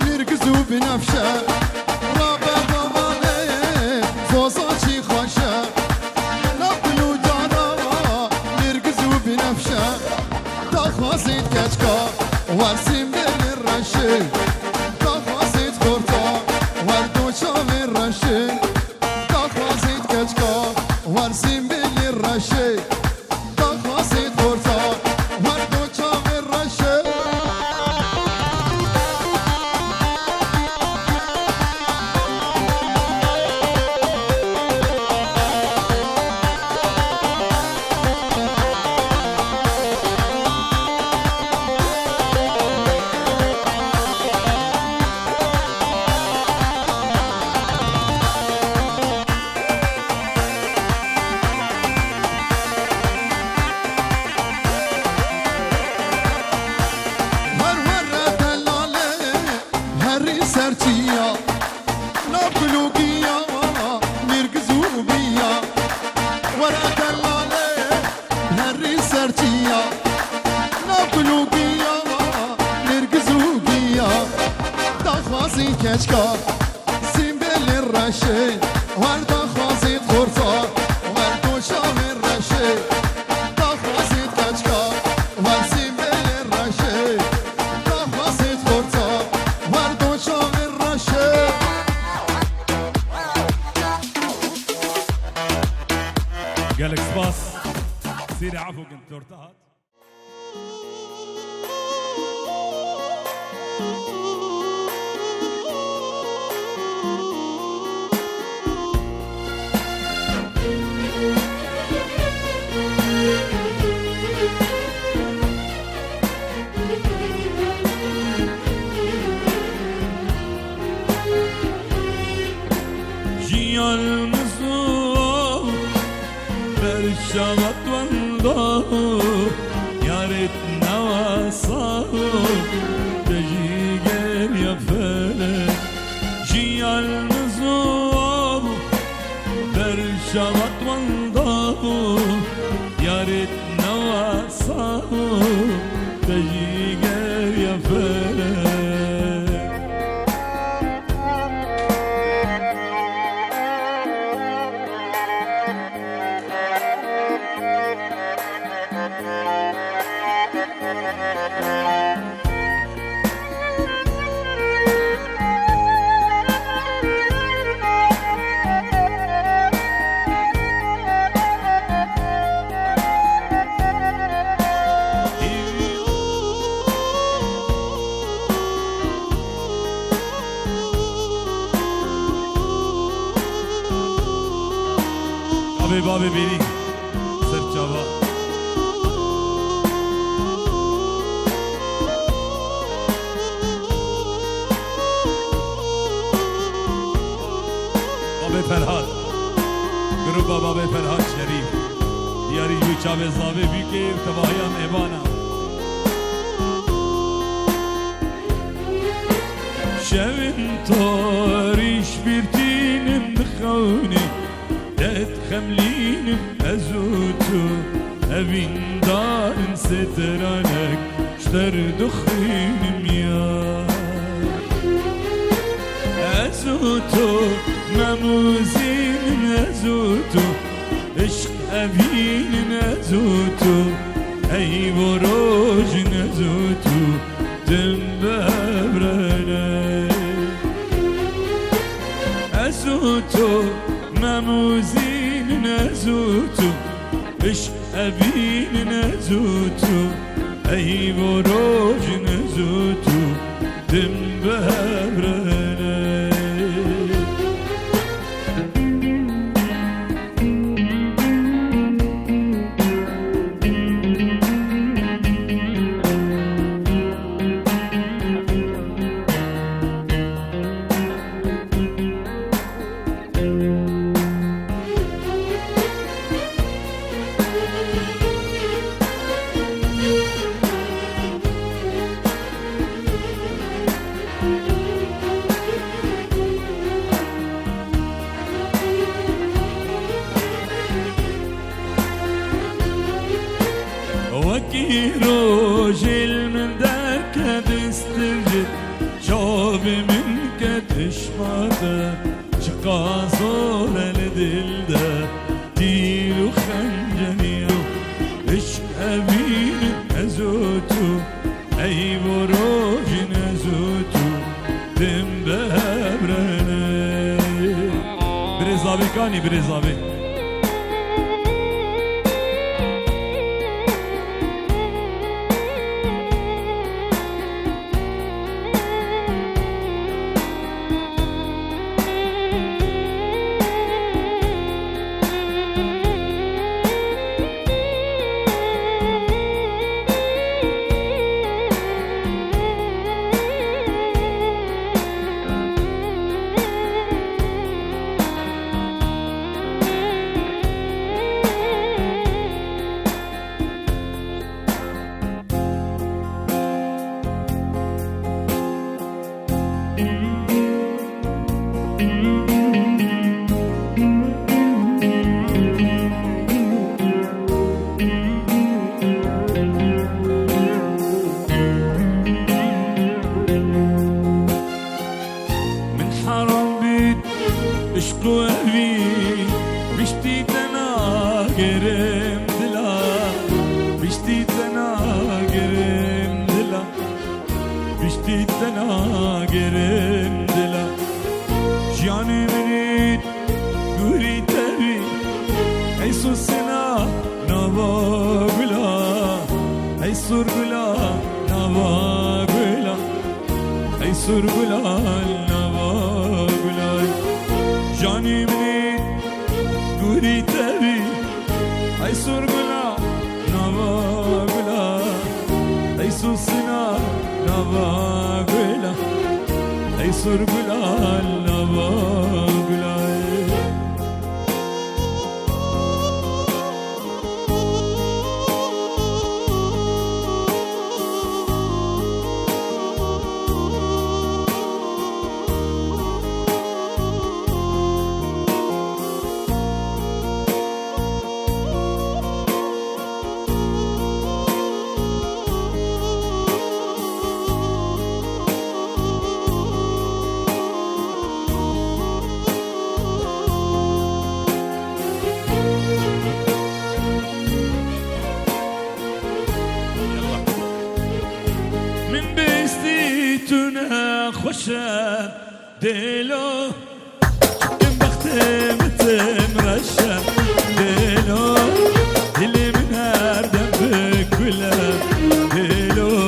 نرگزو بنفشه رابه باباله زوزا چی خوشه نب گلو جارا نرگزو بنفشه تا خوازید کچکا ورسیم دل رشه تا خوازید ورسیم بلی رشه دخواسی خورتا ور دو چاوی رشه سرچیا نابلوگیا مرگزوبیا ورا دلاله هری سرچیا نابلوگیا مرگزوبیا دخوازی کچکا سیمبل رشه ور دخوازی خورتا ور دوشام رشه دخوازی کچکا ور سیمبل رشه دخوازی خورتا ور دوشام رشه قالك سباس سيري عفو كنت تورتات Yalnızım Berşavat vanda Yaret navasa Deji gel ya fele Yalnızım Berşavat vanda Yaret navasa Deji gel ya fele Baba beni sırt çaba Baba Ferhat Gruba Baba Ferhat Şerif Diyari Yüça ve Zabe büyük ev Tebahiyan Ebana Şevin tariş bir tinin dıkhavni دت خملينم أزوتو أبين دارن سترانك شتر دخينم يا أزوتو مموزين أزوتو عشق أبين أزوتو أي بروج أزوتو تنبابرنا أزوتو مموزين نزوتو عشق أبين نزوتو أي بروج نزوتو دم بهبرنا وكي روجل من ذاك بيسترجد شوف منك تشماده شقا صور لدلده تيرو خنجنيو عشق أبين أزوتو أي بروج نزوتو دم بهبرنا برزابي كاني برزابي گرم دلا بیشتی تنا گرم دلا بیشتی تنا گرم دلا جانی منید گوری تری ای سوسنا نوا گلا ای سور گلا نوا گلا ای سور گلا نوا گلا جانی منید گوری تری ای سور گلا نوا گلا ای سوسنا نوا گلا ای سور گلا نوا گلا خوشم دلو این وقتم تمرشم دلو دل من هر دم بکلم دلو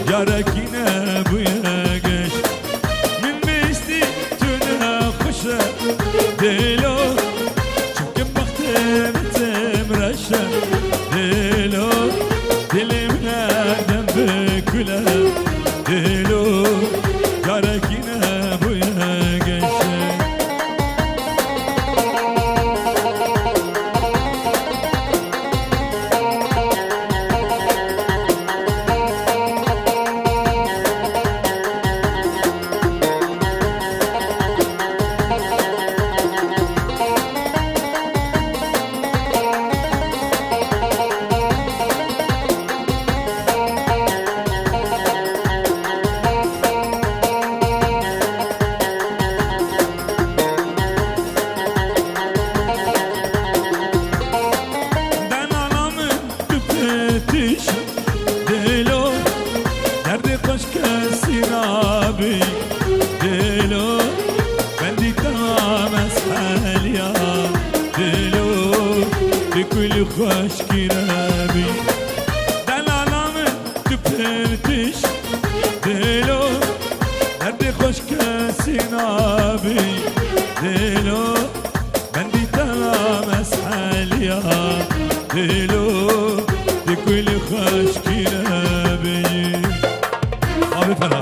جارکی نبویا گشت من بیستی تو خوشم دلو چون وقتم تمرشم دلو دل من هر دم بکلم دلو جارکینه بویا گشه دلو درد خوش کسی نبی دلو بندی تمام از حالیا دلو بکل خوش کی نبی دلالام تو پرتش دلو درد خوش کسی نبی دلو بندی تمام از حالیا دلو بكل خوش كلابي أبي فلا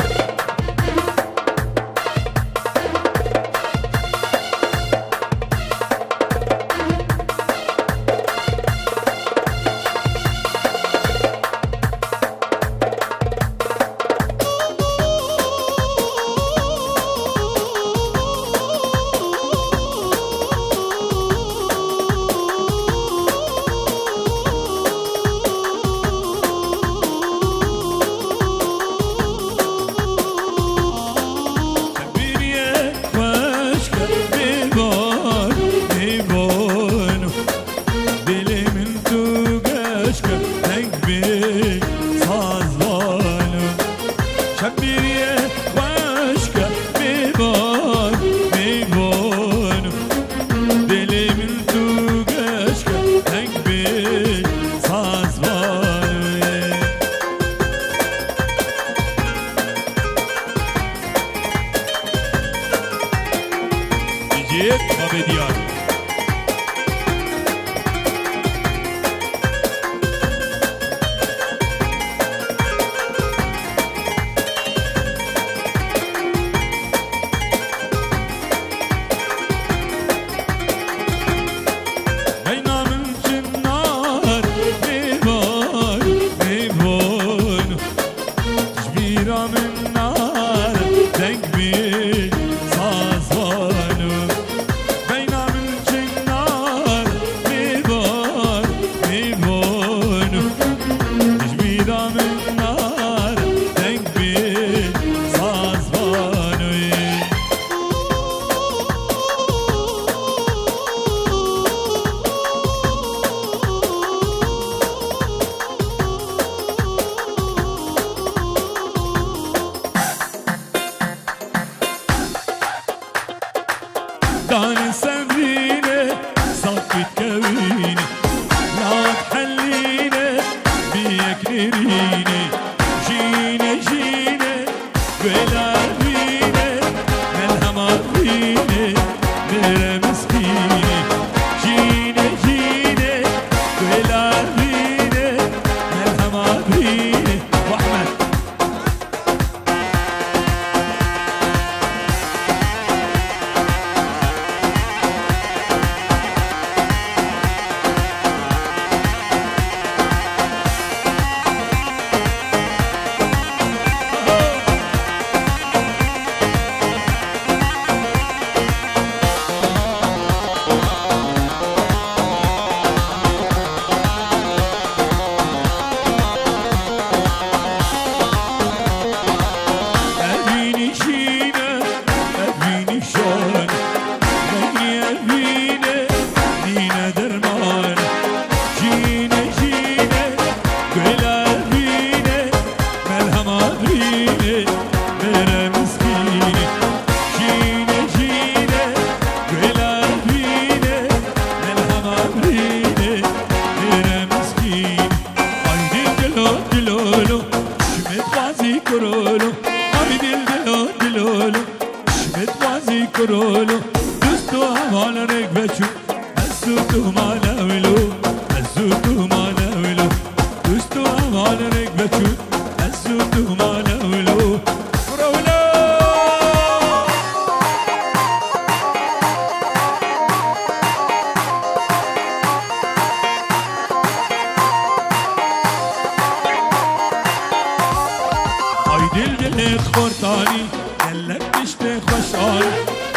دل خورتانی گلک دشت خوشحالی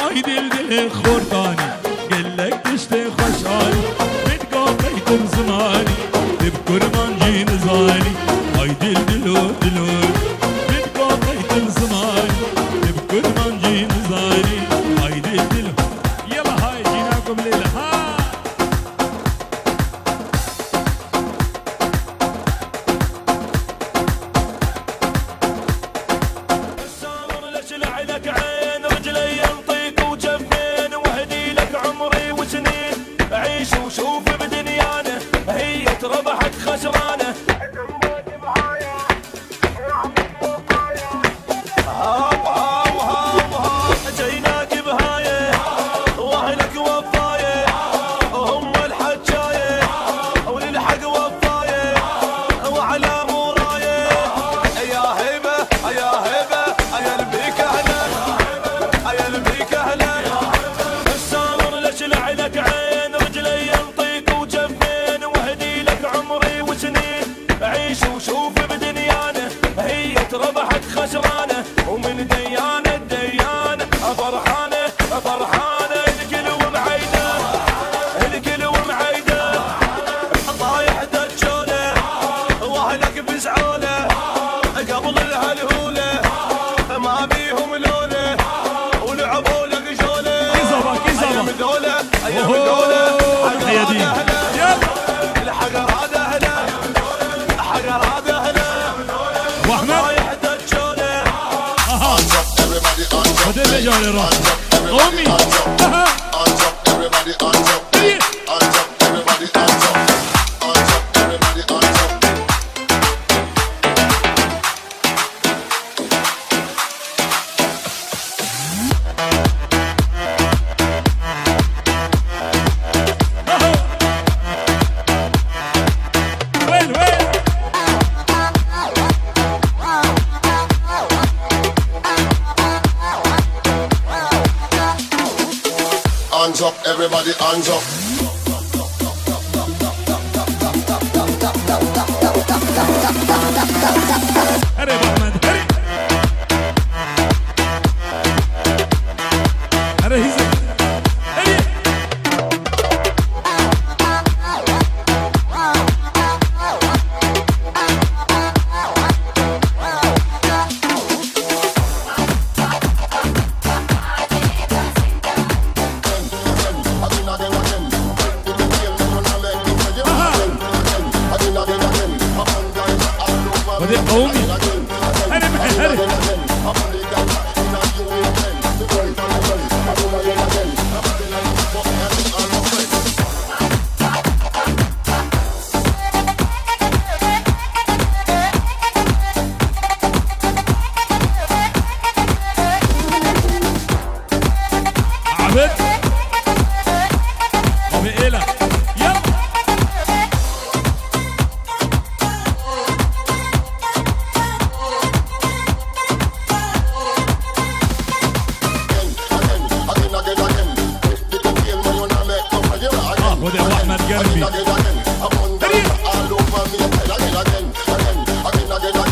آی دل خورتانی گلک دشت خوشحالی بدگاه بیتم زمانی دب کرمان جین زانی آی دلور بدگاه بیتم زمانی دب کرمان جین زانی آی دل يلا هاي جيناكم ليلة ها السامر لشلع لك عين رجلي ينطيك وجفين واهدي لك عمري وسنين عيش وشوف بدنيانه هي ربحت خسرانه هاو هاو هاو هاو جيناك بهايه واهلك وفايه هم الحجايه وللحق وفايه وعلى مورايه يا هيبه يا هيبه يا البيك اهلا يا البيك اهلا السامر لشلع لك عين رجلي ينطيك وجفين واهدي لك عمري وسنين عيش وشوف بدنيانه هي ربحت خسرانه ومن ديانه ديانه فرحانه فرحانه الكل ومعيده الكل ومعيده طايح دجوله واهلك بزعوله قبل الهلهوله ما بيهم لوله ولعبوا لك جوله ايام ذوله ايام ذوله الحقر هذا هلا الحقر هذا هلا طايح دجوله Everybody hands up, بدل رجال راح everybody hands up, hands up, everybody hands up, hands up, everybody hands up, hands up, everybody hands up. وين Hands up, everybody hands up. هري ابو احمد هري هري هيزك هري بدي قومي هري معي هري عبد ابي إله يلا ودي ابو احمد قلبي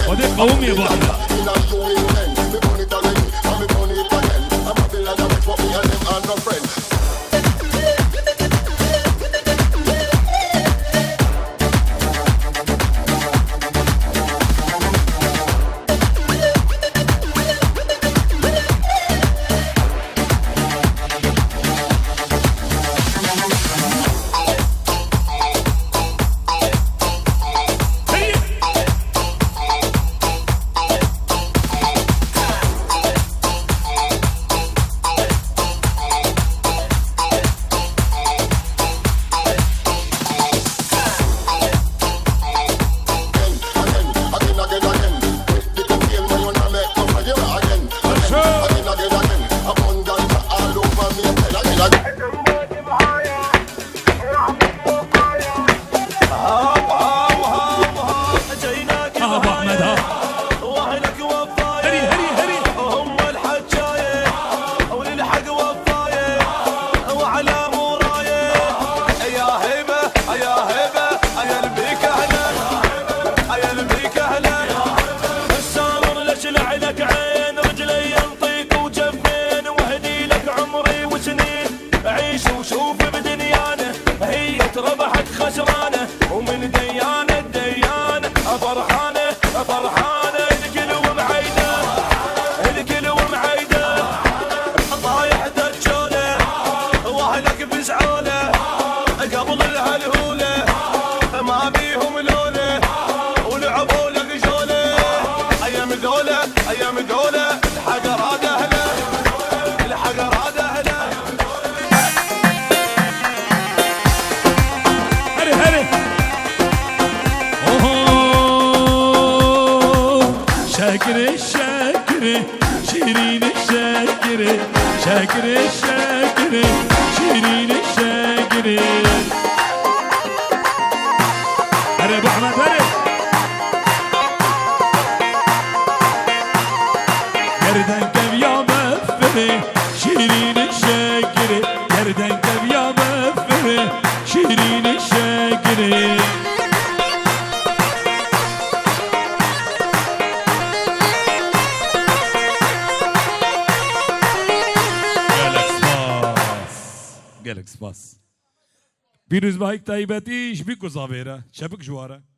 ودي قومي يا ابو احمد هي خسرانه ومن ديانه ديانه فرحانه فرحانه الكل ومعيده الكل ومعيده طايح دجوله واهلك بزعوله قبل الهلهوله ما بيهم لوله ولعبوا لك جوله ايام ذوله ايام ذوله الحقرات اهله الحقرات اهله هري هري شاكر الشاكر شيرين الشاكر شاكر الشاكر شيرين الشاكر هري ابو احمد هري يردن كب يا مفري شيرين الشاكر يردن كب يا مفري شيرين الشاكر gelek spas. Biruz bahik taibetiş bir kuzavera. Çabuk juvara.